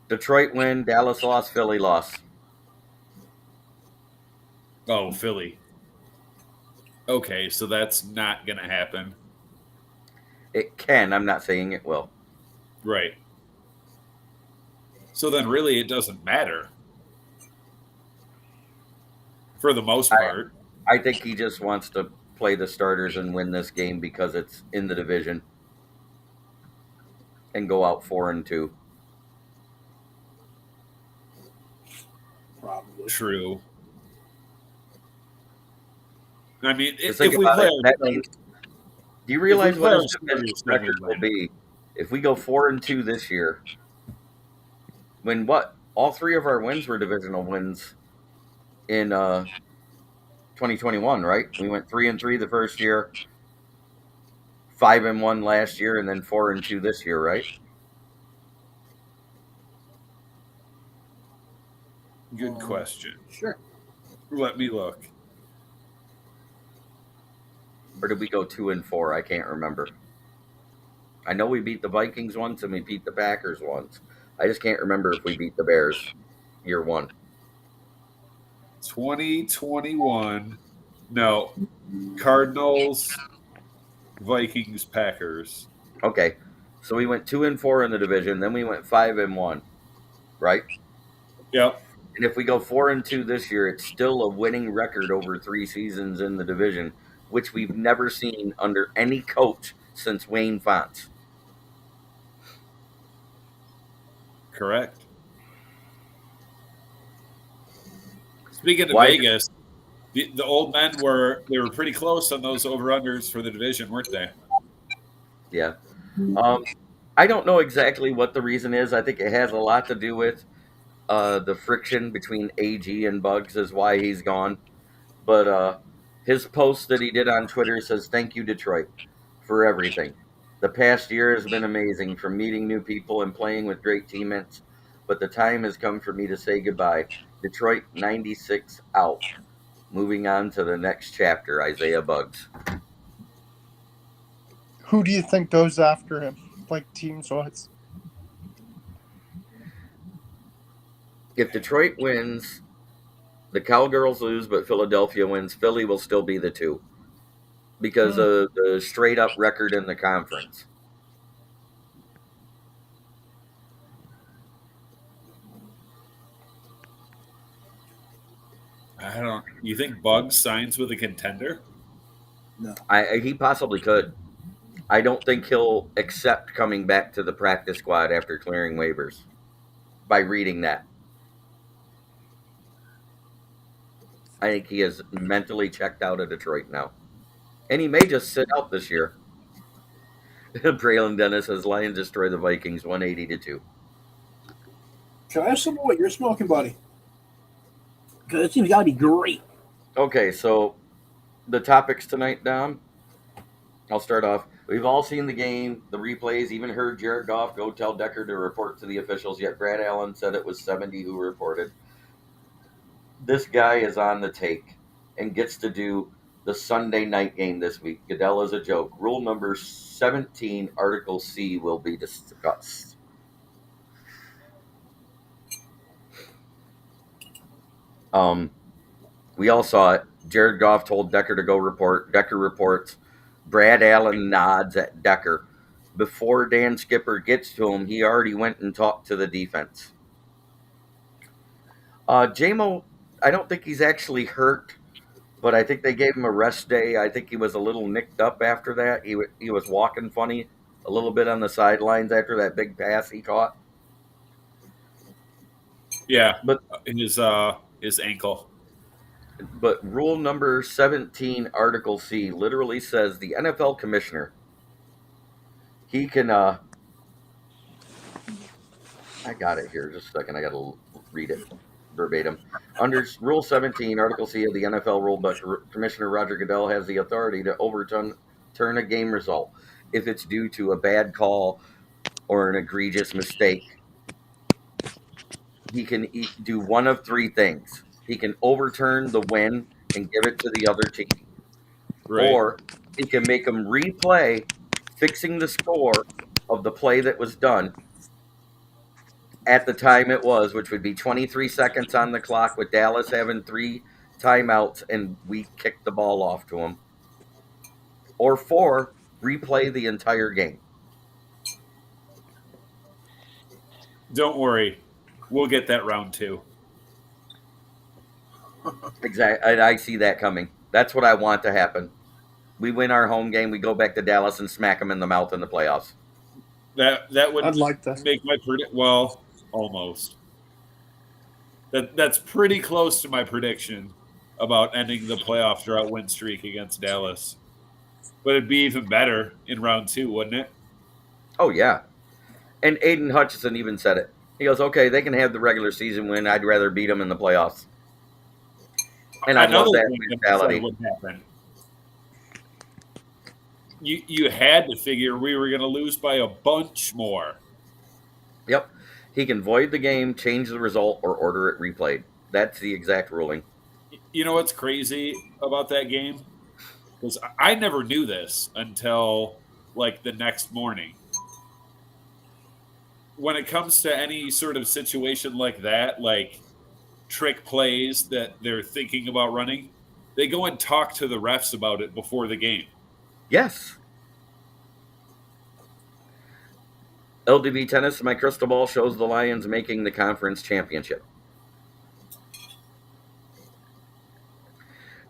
Detroit win, Dallas loss, Philly loss. Oh, Philly. Okay, so that's not going to happen. It can. I'm not saying it will. Right. So then really it doesn't matter. For the most part. I think he just wants to play the starters and win this game because it's in the division and go out 4-2. probably. True. I mean, if Think we about play, it, that means, do you realize we what play his our division starters, record then will we be if we go 4-2 this year? When all 3 of our wins were divisional wins in 2021, right? We went 3-3 the first year, 5-1 last year, and then 4-2 this year, right? Good question. Sure. Let me look. Or did we go 2-4? I can't remember. I know we beat the Vikings once and we beat the Packers once. I just can't remember if we beat the Bears year 1. 2021. No. Cardinals, Vikings, Packers. Okay. So we went 2-4 in the division, then we went 5-1, right? Yep. And if we go 4-2 this year, it's still a winning record over 3 seasons in the division, which we've never seen under any coach since Wayne Fonts. Correct. Speaking of Why- Vegas, the old men were pretty close on those over-unders for the division, weren't they? Yeah. I don't know exactly what the reason is. I think it has a lot to do with the friction between AG and Bugs is why he's gone. But his post that he did on Twitter says, "Thank you, Detroit, for everything. The past year has been amazing, from meeting new people and playing with great teammates. But the time has come for me to say goodbye. Detroit 96 out. Moving on to the next chapter, Isaiah Bugs." Who do you think goes after him, like teams-wise? If Detroit wins, the Cowgirls lose, but Philadelphia wins, Philly will still be the 2 because of the straight-up record in the conference. I don't. You think Bugs signs with a contender? No. He possibly could. I don't think he'll accept coming back to the practice squad after clearing waivers by reading that. I think he is mentally checked out of Detroit now. And he may just sit out this year. Braylon Dennis says Lions destroy the Vikings 180-2. Can I have some of what you're smoking, buddy? Because it seems got to be great. Okay, so the topics tonight, Dom. I'll start off. We've all seen the game, the replays, even heard Jared Goff go tell Decker to report to the officials, yet Brad Allen said it was 70 who reported. This guy is on the take and gets to do the Sunday night game this week. Goodell is a joke. Rule number 17, Article C, will be discussed. We all saw it. Jared Goff told Decker to go report. Decker reports. Brad Allen nods at Decker. Before Dan Skipper gets to him, he already went and talked to the defense. JMO, I don't think he's actually hurt, but I think they gave him a rest day. I think he was a little nicked up after that. He was walking funny a little bit on the sidelines after that big pass he caught. Yeah, but his ankle. But rule number 17, Article C, literally says the NFL commissioner, he can, I got it here, just a second, I got to read it verbatim. Under Rule 17, Article C of the NFL rulebook, Commissioner Roger Goodell has the authority to overturn a game result if it's due to a bad call or an egregious mistake. He can do one of three things. He can overturn the win and give it to the other team. Right. Or he can make them replay, fixing the score of the play that was done at the time it was, which would be 23 seconds on the clock with Dallas having 3 timeouts and we kicked the ball off to him. Or 4, replay the entire game. Don't worry. We'll get that round 2. Exactly. I see that coming. That's what I want to happen. We win our home game. We go back to Dallas and smack them in the mouth in the playoffs. That would I'd like that. make my well, almost. That's pretty close to my prediction about ending the playoff drought win streak against Dallas. But it'd be even better in round 2, wouldn't it? Oh, yeah. And Aiden Hutchinson even said it. He goes, okay, they can have the regular season win. I'd rather beat them in the playoffs. And I love that mentality. Would happen. You had to figure we were going to lose by a bunch more. Yep. He can void the game, change the result, or order it replayed. That's the exact ruling. You know what's crazy about that game? Because I never knew this until like the next morning. When it comes to any sort of situation like that, like trick plays that they're thinking about running, they go and talk to the refs about it before the game. Yes. LDB Tennis, my crystal ball shows the Lions making the conference championship.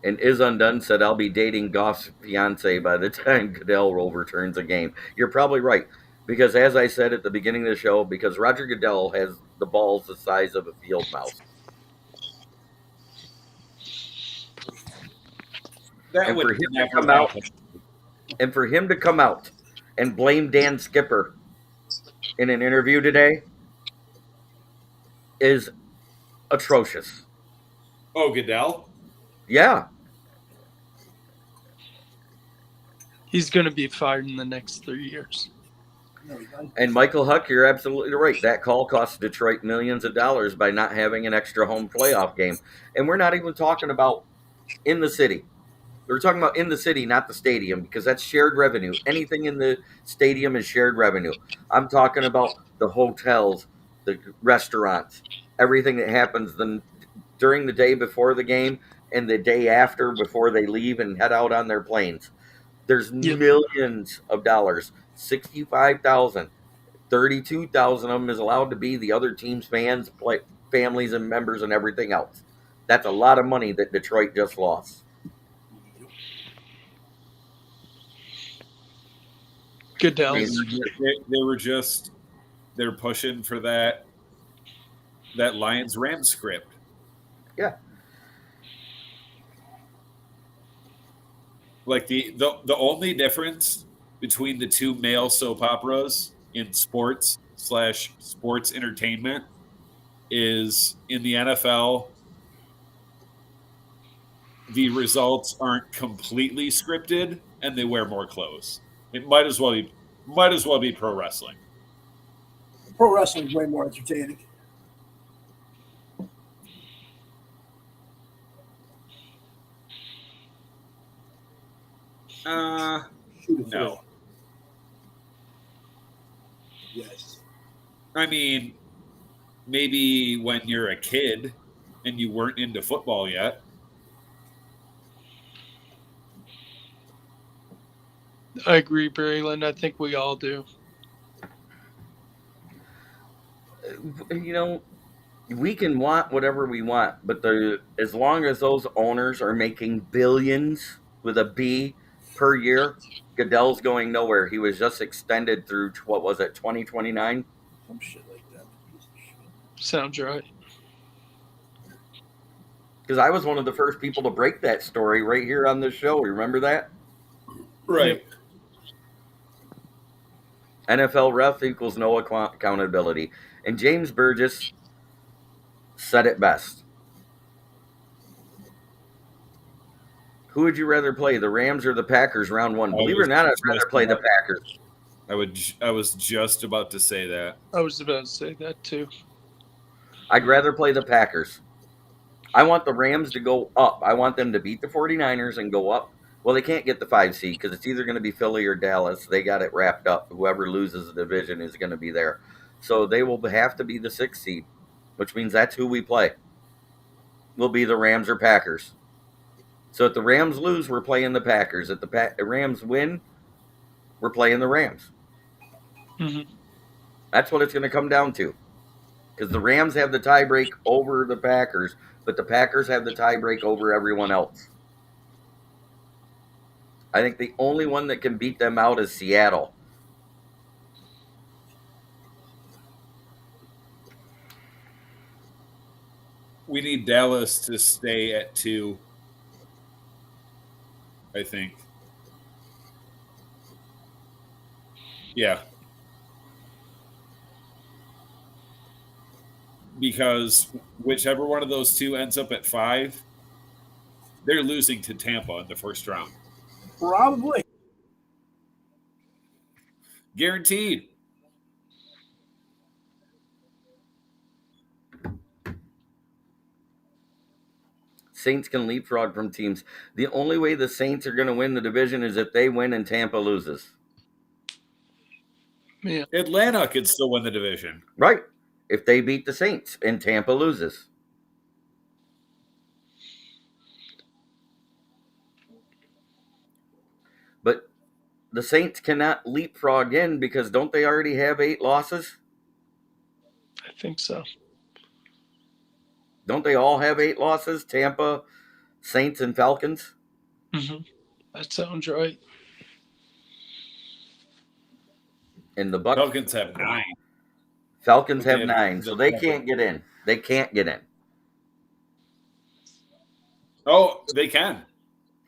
And Is Undone said, I'll be dating Goff's fiance by the time Goodell overturns a game. You're probably right. Because as I said at the beginning of the show, because Roger Goodell has the balls the size of a field mouse. And for him to come out and blame Dan Skipper in an interview today is atrocious. Oh, Goodell? Yeah. He's going to be fired in the next 3 years. And Michael Huck, you're absolutely right. That call cost Detroit millions of dollars by not having an extra home playoff game. And we're not even talking about in the city. We're talking about in the city, not the stadium, because that's shared revenue. Anything in the stadium is shared revenue. I'm talking about the hotels, the restaurants, everything that happens during the day before the game and the day after before they leave and head out on their planes. There's millions of dollars. 65,000, 32,000 of them is allowed to be the other team's fans, families, and members, and everything else. That's a lot of money that Detroit just lost. Goodell. They're pushing for that Lions Rams script. Yeah. Like the only difference between the two male soap operas in sports/sports entertainment is in the NFL, the results aren't completely scripted and they wear more clothes. It might as well be pro wrestling. Pro wrestling is way more entertaining. No. Yes. I mean, maybe when you're a kid and you weren't into football yet. I agree, Braylon. I think we all do. You know, we can want whatever we want, but as long as those owners are making billions with a B per year, Goodell's going nowhere. He was just extended through, what was it, 2029? Some shit like that. Sounds right. Because I was one of the first people to break that story right here on this show. Remember that? Right. NFL ref equals no accountability. And James Burgess said it best. Who would you rather play, the Rams or the Packers round one? Believe it or not, I'd rather play the Packers. I was just about to say that. I was about to say that too. I'd rather play the Packers. I want the Rams to go up. I want them to beat the 49ers and go up. Well, they can't get the 5 seed because it's either going to be Philly or Dallas. They got it wrapped up. Whoever loses the division is going to be there. So they will have to be the 6 seed, which means that's who we play. Will be the Rams or Packers. So if the Rams lose, we're playing the Packers. If the Rams win, we're playing the Rams. Mm-hmm. That's what it's going to come down to. Because the Rams have the tiebreak over the Packers, but the Packers have the tiebreak over everyone else. I think the only one that can beat them out is Seattle. We need Dallas to stay at 2, I think. Yeah. Because whichever one of those two ends up at 5, they're losing to Tampa in the first round. Probably. Guaranteed. Saints can leapfrog from teams. The only way the Saints are going to win the division is if they win and Tampa loses. Yeah. Atlanta could still win the division. Right. If they beat the Saints and Tampa loses. But the Saints cannot leapfrog in because don't they already have 8 losses? I think so. Don't they all have 8 losses? Tampa, Saints, and Falcons? Mm-hmm. That sounds right. And the Bucs. Falcons have 9. Falcons have 9, so they can't get in. They can't get in. Oh, they can.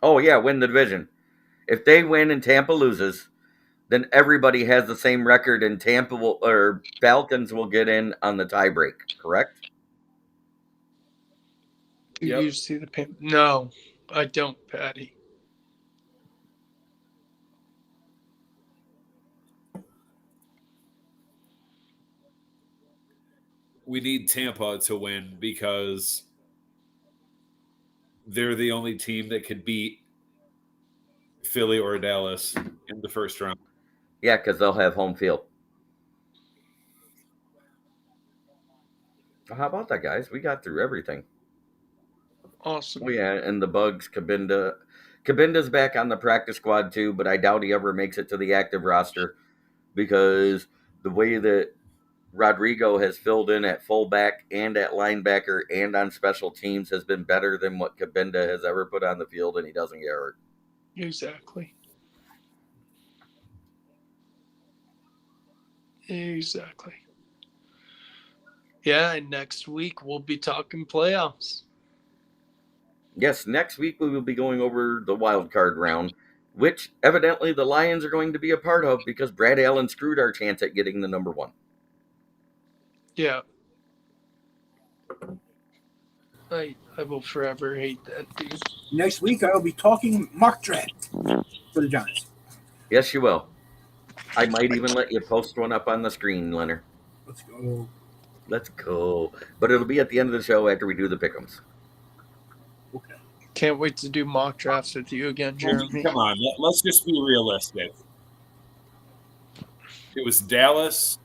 Oh, yeah, win the division. If they win and Tampa loses, then everybody has the same record and Falcons will get in on the tiebreak, correct? Do Yep. you see the pin? No, I don't, Patty. We need Tampa to win because they're the only team that could beat Philly or Dallas in the first round. Yeah, because they'll have home field. Well, how about that, guys? We got through everything. Awesome. Oh, yeah, and the Bugs, Cabinda. Cabinda's back on the practice squad, too, but I doubt he ever makes it to the active roster because the way that Rodrigo has filled in at fullback and at linebacker and on special teams has been better than what Cabinda has ever put on the field, and he doesn't get hurt. Exactly. Yeah, and next week we'll be talking playoffs. Yes, next week we will be going over the wild card round, which evidently the Lions are going to be a part of because Brad Allen screwed our chance at getting the number 1. Yeah. I will forever hate that dude. Next week, I will be talking mock draft for the Giants. Yes, you will. I might even let you post one up on the screen, Leonard. Let's go. Let's go. But it'll be at the end of the show after we do the pick'ems. Okay. Can't wait to do mock drafts with you again, Jeremy. Come on, let's just be realistic. It was Dallas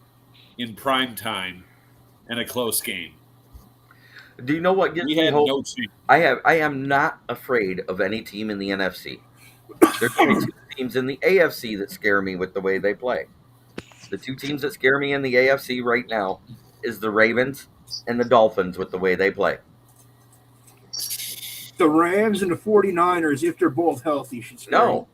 in prime time and a close game. Do you know what gives We me had hope? no chance. I am not afraid of any team in the NFC. There's only 2 teams in the AFC that scare me with the way they play. The 2 teams that scare me in the AFC right now is the Ravens and the Dolphins with the way they play. The Rams and the 49ers, if they're both healthy, should scare No,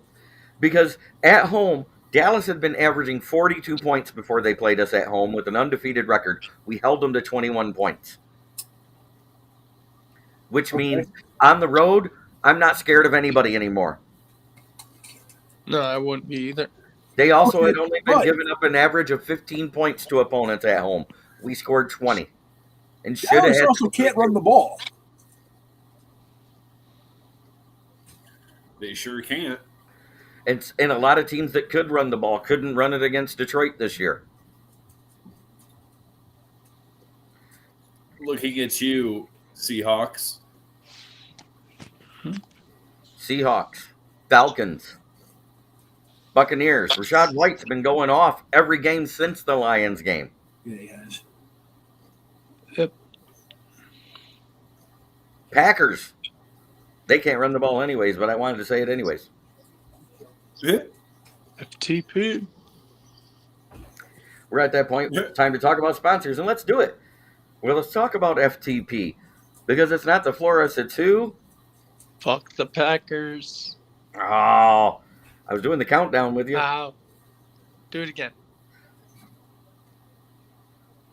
because at home, Dallas had been averaging 42 points before they played us at home with an undefeated record. We held them to 21 points, which means on the road, I'm not scared of anybody anymore. No, I wouldn't be either. They also had only been giving up an average of 15 points to opponents at home. We scored 20. And should have Dallas had also can't run the ball. They sure can't. and a lot of teams that could run the ball couldn't run it against Detroit this year. Looking at you, Seahawks. Seahawks, Falcons, Buccaneers. Rashad White's been going off every game since the Lions game. Yeah, he has. Yep. Packers. They can't run the ball anyways, but I wanted to say it anyways. FTP. We're at that point. Time to talk about sponsors, and let's do it. Well, let's talk about FTP because it's not the Flores, it's who? Fuck the Packers. Oh, I was doing the countdown with you. Ow. Do it again.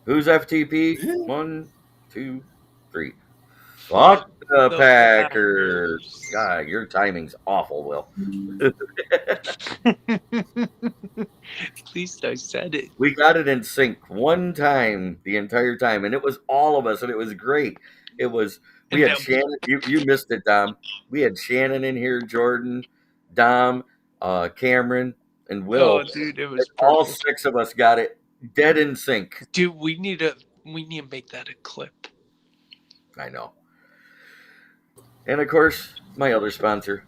Who's FTP? 1, 2, 3. Fuck the Packers. God, your timing's awful, Will. At least I said it. We got it in sync one time the entire time, and it was all of us, and it was great. It was, we had Shannon. You missed it, Dom. We had Shannon in here, Jordan, Dom, Cameron, and Will. Oh, dude, it was perfect. All 6 of us got it dead in sync. Dude, we need to make that a clip. I know. And of course, my other sponsor,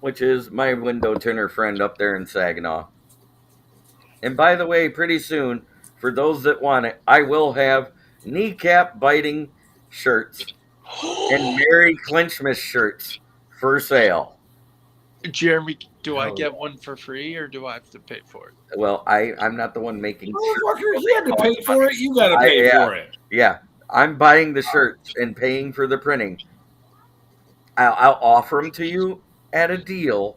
which is my window tinner friend up there in Saginaw. And by the way, pretty soon, for those that want it, I will have kneecap biting shirts and Merry Clinchmas shirts for sale. Jeremy, do I get one for free or do I have to pay for it? Well, I'm not the one making Motherfucker, you had to pay for it. You got to pay for it. Yeah, I'm buying the shirts and paying for the printing. I'll offer them to you at a deal.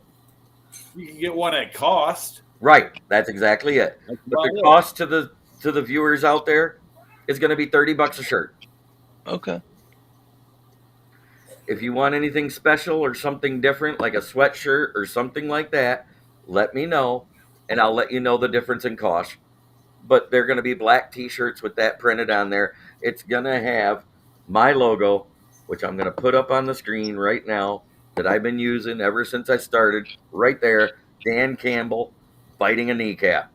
You can get one at cost. Right, that's exactly it. That's But the about it. cost to the viewers out there is going to be $30 a shirt. Okay. If you want anything special or something different, like a sweatshirt or something like that, let me know, and I'll let you know the difference in cost. But they're going to be black T-shirts with that printed on there. It's going to have my logo, which I'm going to put up on the screen right now, that I've been using ever since I started. Right there, Dan Campbell biting a kneecap.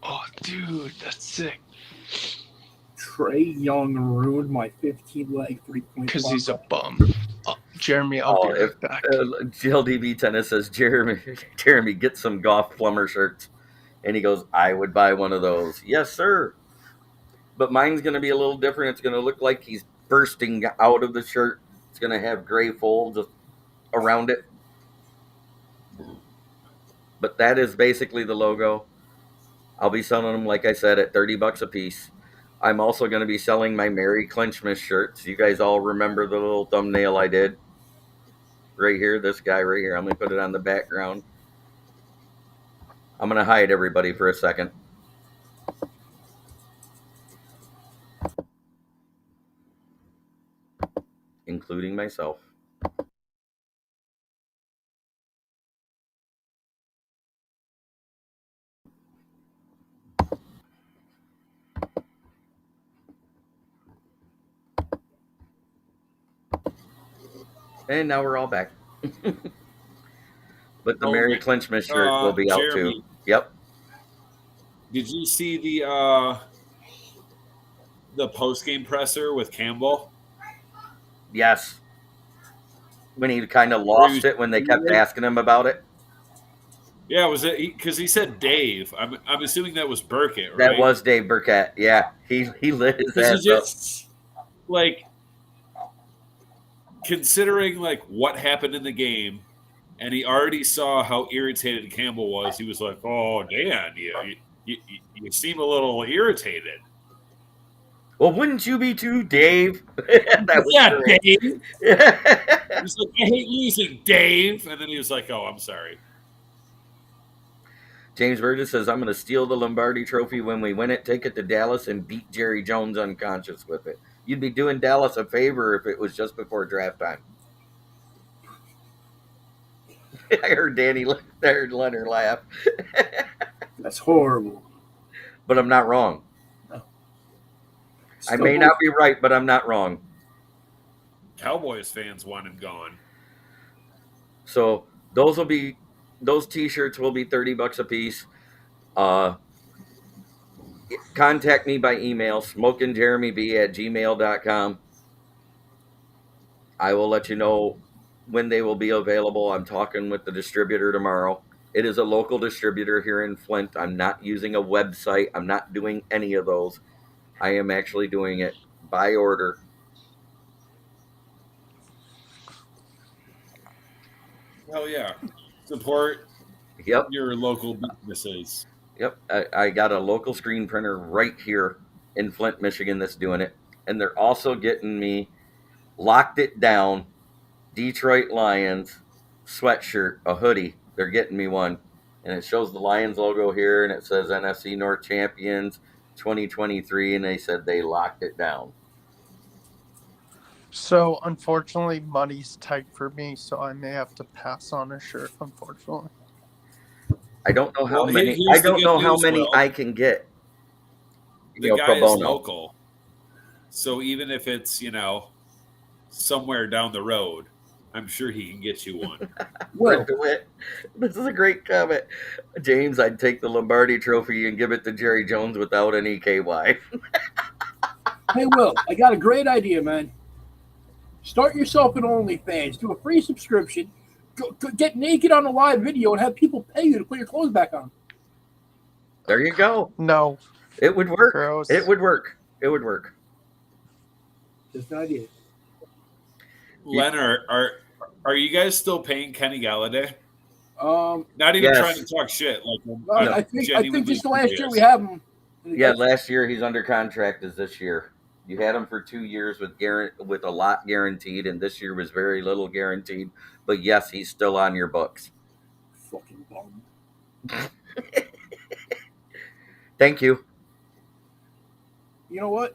Oh, dude, that's sick. Trey Young ruined my 15-leg 3-point. Because he's a bum. Oh, Jeremy, I'll be right back. GLDB Tennis says, Jeremy, get some Goff plumber shirts. And he goes, I would buy one of those. Yes, sir. But mine's going to be a little different. It's going to look like he's bursting out of the shirt. It's going to have gray folds around it. But that is basically the logo. I'll be selling them, like I said, at $30 a piece. I'm also going to be selling my Merry Clinchmas shirts. You guys all remember the little thumbnail I did right here? This guy right here. I'm going to put it on the background. I'm going to hide everybody for a second. Including myself. And now we're all back. But the Merry Clinchmas shirt will be out Jeremy, too. Yep. Did you see the post-game presser with Campbell? Yes. When he kind of lost it when they kept asking him about it. Yeah, was it because he said Dave? I'm assuming that was Burkett, right? That was Dave Burkett. Yeah, he lit his ass up. Like, considering like what happened in the game, and he already saw how irritated Campbell was. He was like, "Oh, Dan, you seem a little irritated." Well, wouldn't you be too, Dave? That was great. Dave. He's like, "I hate losing, Dave," and then he was like, "Oh, I'm sorry." James Burgess says, "I'm going to steal the Lombardi Trophy when we win it, take it to Dallas, and beat Jerry Jones unconscious with it. You'd be doing Dallas a favor if it was just before draft time." I heard Leonard laugh. That's horrible. But I'm not wrong. No. I may not be right, but I'm not wrong. Cowboys fans want him gone. So those T-shirts will be $30 a piece. Contact me by email, smokingjeremyb@gmail.com. I will let you know when they will be available. I'm talking with the distributor tomorrow. It is a local distributor here in Flint. I'm not using a website. I'm not doing any of those. I am actually doing it by order. Hell yeah. Support Yep. your local businesses. Yep. I got a local screen printer right here in Flint, Michigan that's doing it. And they're also getting me Locked It Down Detroit Lions sweatshirt, a hoodie. They're getting me one. And it shows the Lions logo here, and it says NFC North Champions 2023, and they said they locked it down. So, unfortunately, money's tight for me, so I may have to pass on a shirt, unfortunately. I don't know how many. I don't know how many I can get. The guy is local, so even if it's somewhere down the road, I'm sure he can get you one. Well, this is a great comment, James. I'd take the Lombardi Trophy and give it to Jerry Jones without any KY. Hey, Will, I got a great idea, man. Start yourself an OnlyFans. Do a free subscription. Go get naked on a live video and have people pay you to put your clothes back on. There you go. No. It would work. Gross. It would work. It would work. Just an idea. Leonard, are you guys still paying Kenny Galladay? Not even yes. trying to talk shit. I think just the last year we have him. Yeah, last year he's under contract as this year. You had him for 2 years with a lot guaranteed, and this year was very little guaranteed. But yes, he's still on your books. Fucking bum. Thank you. You know what?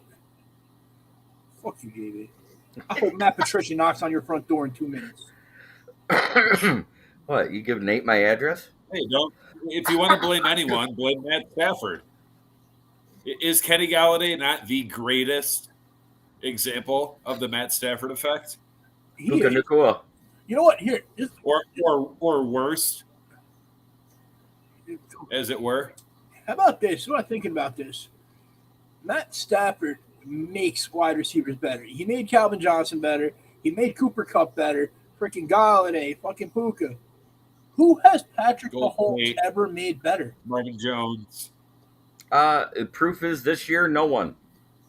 Fuck you, JB. I hope Matt Patricia knocks on your front door in 2 minutes. What? You give Nate my address? Hey, don't. If you want to blame anyone, blame Matt Stafford. Is Kenny Galladay not the greatest example of the Matt Stafford effect? Puka Nacua. You know what? Here, or worse, as it were. How about this? What am I thinking about this? Matt Stafford makes wide receivers better. He made Calvin Johnson better. He made Cooper Kupp better. Freaking Galladay, fucking Puka. Who has Patrick Mahomes ever made better? Marvin Jones. Proof is this year, no one.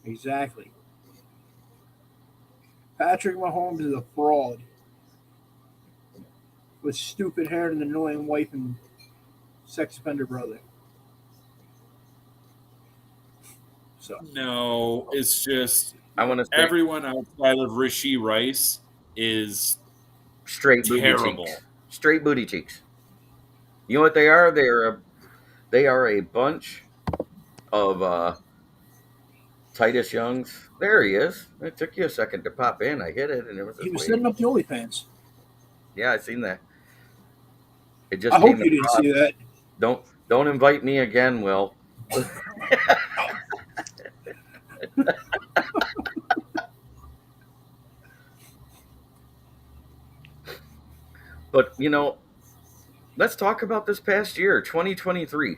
Exactly. Patrick Mahomes is a fraud with stupid hair and an annoying wife and sex offender brother. So No, it's just I want to say everyone outside of Rishi Rice is straight booty terrible. cheeks. Straight booty cheeks. You know what they are? They are a bunch of Titus Young's. There he is. It took you a second to pop in. I hit it, and it was he just was waiting. setting up the OnlyFans. Yeah, I seen that. It just I hope came you didn't across. see that. Don't invite me again, Will. But let's talk about this past year, 2023.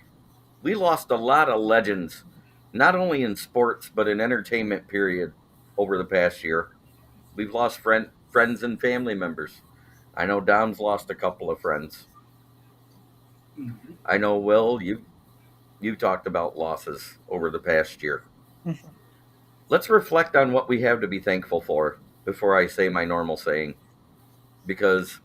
We lost a lot of legends, not only in sports but in entertainment. Period. Over the past year, we've lost friends and family members. I know Dom's lost a couple of friends. Mhm. I know Will, you talked about losses over the past year. Mhm. Let's reflect on what we have to be thankful for before I say my normal saying, because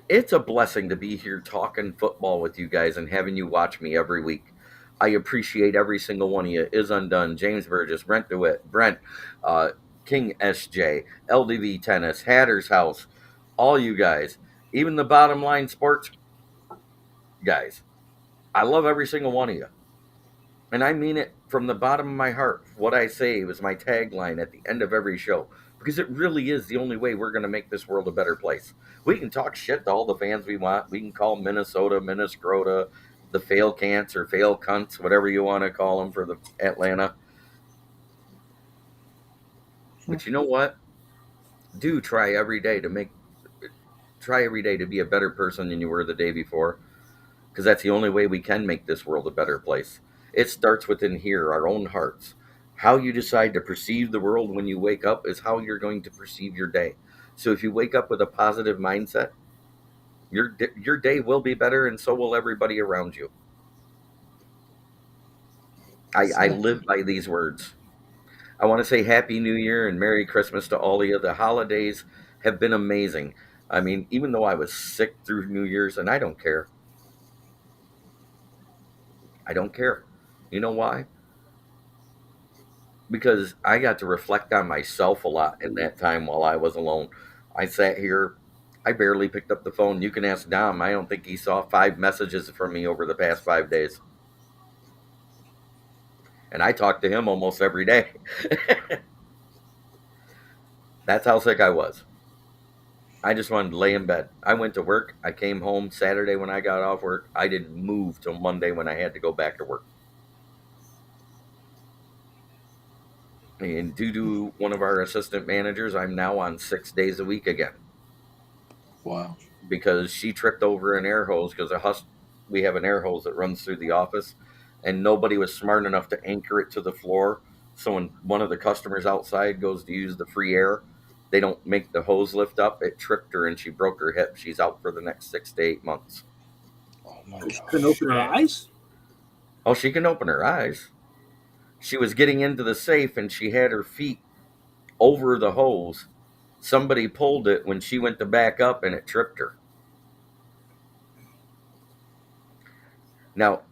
it's a blessing to be here talking football with you guys and having you watch me every week. I appreciate every single one of you. Is Undone, James Burgess, Brent DeWitt, Brent, King SJ, LDV Tennis, Hatter's House, all you guys, even the Bottom Line Sports guys. I love every single one of you. And I mean it from the bottom of my heart. What I say was my tagline at the end of every show, because it really is the only way we're going to make this world a better place. We can talk shit to all the fans we want. We can call Minnesota, Minnesota, the fail cants or fail cunts, whatever you want to call them for the Atlanta. But you know what? Do try every day to be a better person than you were the day before, because that's the only way we can make this world a better place. It starts within here, our own hearts. How you decide to perceive the world when you wake up is how you're going to perceive your day. So if you wake up with a positive mindset, your day will be better, and so will everybody around you. I live by these words. I want to say Happy New Year and Merry Christmas to all of you. The holidays have been amazing. I mean, even though I was sick through New Year's, and I don't care. I don't care. You know why? Because I got to reflect on myself a lot in that time while I was alone. I sat here, I barely picked up the phone. You can ask Dom. I don't think he saw 5 messages from me over the past 5 days. And I talked to him almost every day. That's how sick I was. I just wanted to lay in bed. I went to work. I came home Saturday when I got off work. I didn't move till Monday when I had to go back to work. And due to one of our assistant managers, I'm now on 6 days a week again. Wow. Because she tripped over an air hose, because we have an air hose that runs through the office, and nobody was smart enough to anchor it to the floor. So when one of the customers outside goes to use the free air, they don't make the hose lift up. It tripped her and she broke her hip. She's out for the next 6 to 8 months. Oh my She god. couldn't open her eyes. Oh, she can open her eyes. She was getting into the safe and she had her feet over the hose. Somebody pulled it when she went to back up and it tripped her. Now,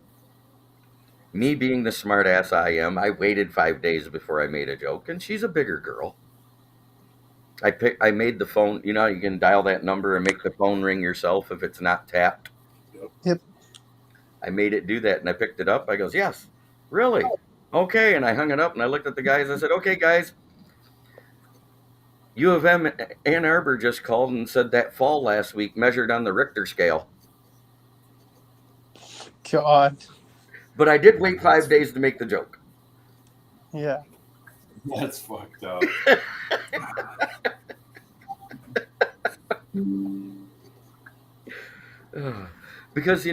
me being the smart ass I am, I waited 5 days before I made a joke, and she's a bigger girl. I made the phone, you know how you can dial that number and make the phone ring yourself if it's not tapped? Yep. I made it do that, and I picked it up. I goes, yes, really? Okay, and I hung it up, and I looked at the guys. I said, okay, guys, U of M Ann Arbor just called and said that fall last week measured on the Richter scale. God. But I did wait 5 days to make the joke. Yeah. That's fucked up. Because,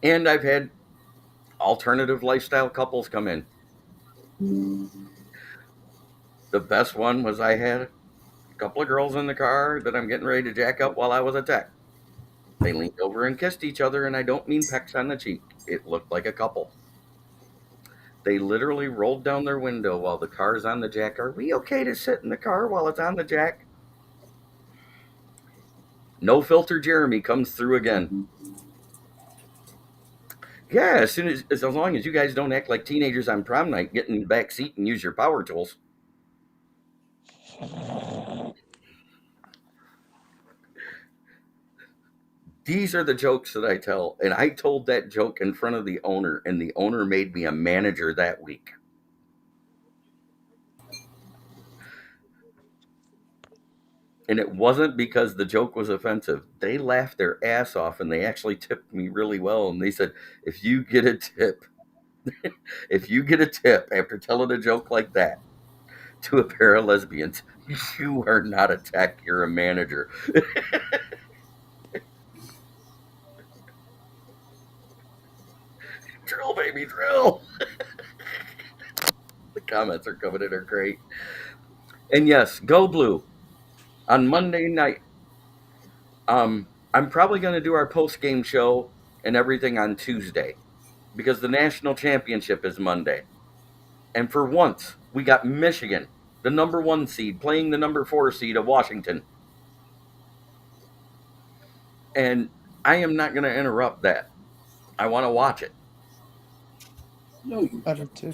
and I've had alternative lifestyle couples come in. The best one was I had a couple of girls in the car that I'm getting ready to jack up while I was at tech. They leaned over and kissed each other, and I don't mean pecks on the cheek. It looked like a couple. They literally rolled down their window while the car's on the jack. Are we okay to sit in the car while it's on the jack? No filter Jeremy comes through again. Yeah, as long as you guys don't act like teenagers on prom night, get in the back seat and use your power tools. These are the jokes that I tell, and I told that joke in front of the owner, and the owner made me a manager that week. And it wasn't because the joke was offensive. They laughed their ass off, and they actually tipped me really well. And they said, if you get a tip, if you get a tip after telling a joke like that to a pair of lesbians, you are not a tech, you're a manager. Drill, baby, drill. The comments are coming in are great. And yes, go blue. On Monday night, I'm probably going to do our post game show and everything on Tuesday because the national championship is Monday. And for once, we got Michigan, the number 1 seed, playing the number 4 seed of Washington. And I am not going to interrupt that. I want to watch it. No, you. I do too.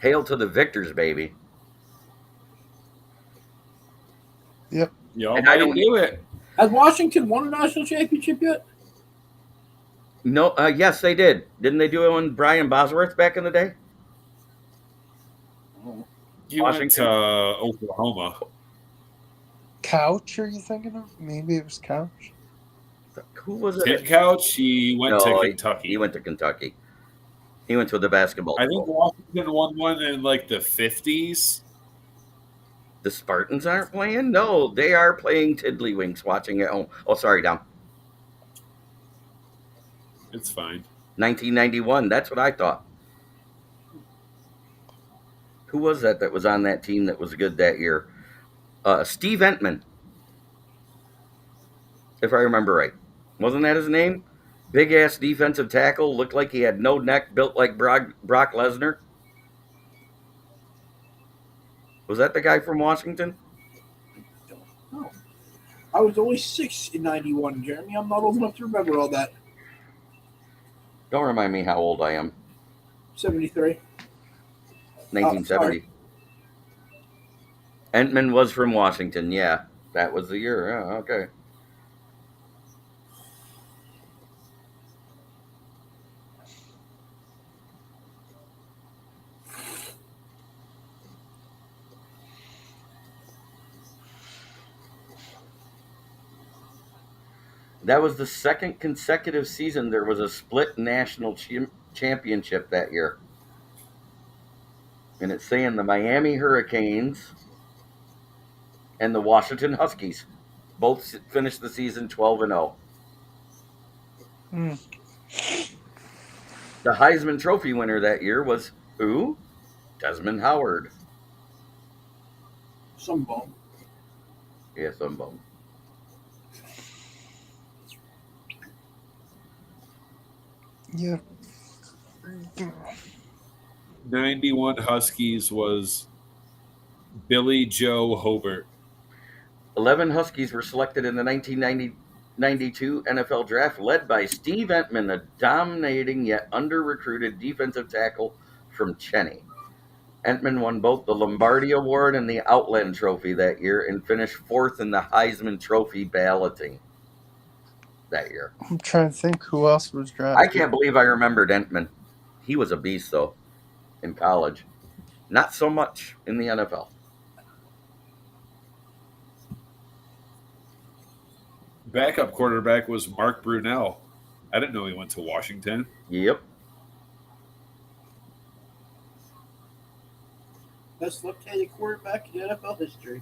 Hail to the victors, baby. Yep. Y'all And I might don't- do it. Has Washington won a national championship yet? No, yes, they did. Didn't they do it on Brian Bosworth back in the day? You went Washington. to Oklahoma. Couch, are you thinking of? Maybe it was Couch. Who was Tim it? Couch, he went to Kentucky. He went to Kentucky. He went to the basketball. I think school. Washington won one in like the 50s. The Spartans aren't playing? No, they are playing Tiddlywinks watching at home. Oh, sorry, down. It's fine. 1991. That's what I thought. Who was that was on that team that was good that year? Steve Entman, if I remember right. Wasn't that his name? Big ass defensive tackle, looked like he had no neck, built like Brock Lesnar. Was that the guy from Washington? No. I was only 6 in 91, Jeremy. I'm not old enough to remember all that. Don't remind me how old I am. 73. 1970. Entman was from Washington. Yeah, that was the year. Yeah, okay. That was the second consecutive season there was a split national championship that year. And it's saying the Miami Hurricanes and the Washington Huskies both finished the season 12-0. The Heisman Trophy winner that year was who? Desmond Howard. Some bum. Yeah, some bum. Yeah. 91 Huskies was Billy Joe Hobart. 11 Huskies were selected in the 1992 NFL Draft, led by Steve Entman, a dominating yet under-recruited defensive tackle from Cheney. Entman won both the Lombardi Award and the Outland Trophy that year and finished 4th in the Heisman Trophy balloting that year. I'm trying to think who else was drafted. I can't believe I remembered Entman. He was a beast, though, in college. Not so much in the NFL. Backup quarterback was Mark Brunell. I didn't know he went to Washington. Yep. Best left-handed quarterback in NFL history.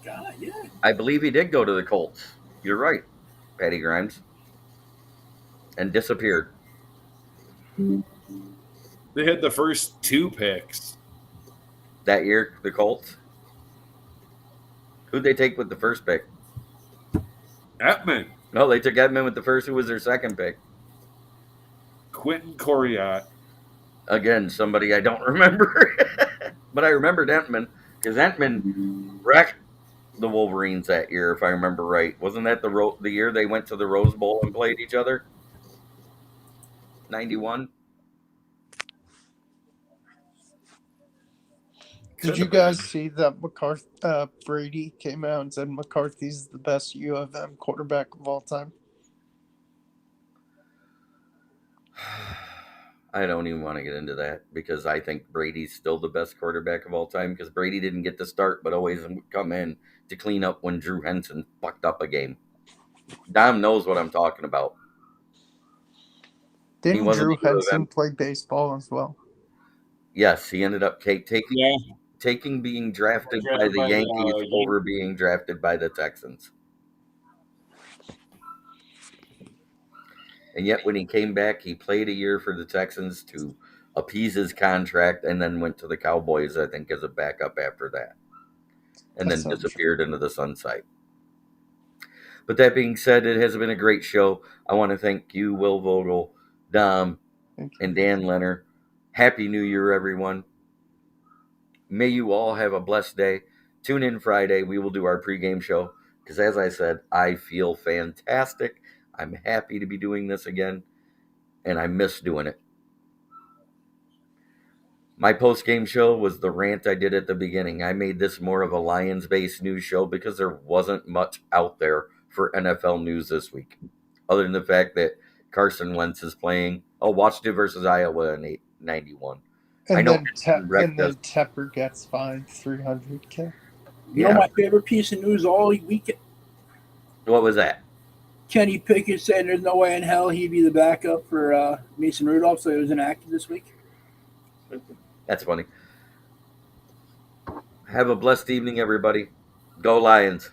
God, yeah. I believe he did go to the Colts. You're right, Patty Grimes. And disappeared. They had the first 2 picks. That year, the Colts. Who'd they take with the first pick? Etman. No, they took Edmund with the first, who was their second pick. Quentin Coriat. Again, somebody I don't remember. But I remembered Entman because Entman wrecked the Wolverines that year, if I remember right. Wasn't that the year they went to the Rose Bowl and played each other? 91? Did you guys see that Brady came out and said McCarthy's the best U of M quarterback of all time? I don't even want to get into that because I think Brady's still the best quarterback of all time because Brady didn't get to start but always come in to clean up when Drew Henson fucked up a game. Dom knows what I'm talking about. Didn't Drew Henson play baseball as well? Yes, he ended up taking being drafted by the Yankees over being drafted by the Texans. And yet when he came back, he played a year for the Texans to appease his contract and then went to the Cowboys, I think, as a backup after that. And then disappeared into the sunset. But that being said, it has been a great show. I want to thank you, Will Vogel, Dom, and Dan Leonard. Happy New Year, everyone. May you all have a blessed day. Tune in Friday. We will do our pregame show because, as I said, I feel fantastic. I'm happy to be doing this again, and I miss doing it. My post-game show was the rant I did at the beginning. I made this more of a Lions-based news show because there wasn't much out there for NFL news this week, other than the fact that Carson Wentz is playing. Oh, Washington versus Iowa in 91. And then Tepper gets fined $300K. You know my favorite piece of news all weekend? What was that? Kenny Pickett said there's no way in hell he'd be the backup for Mason Rudolph, so he was inactive this week. That's funny. Have a blessed evening, everybody. Go Lions.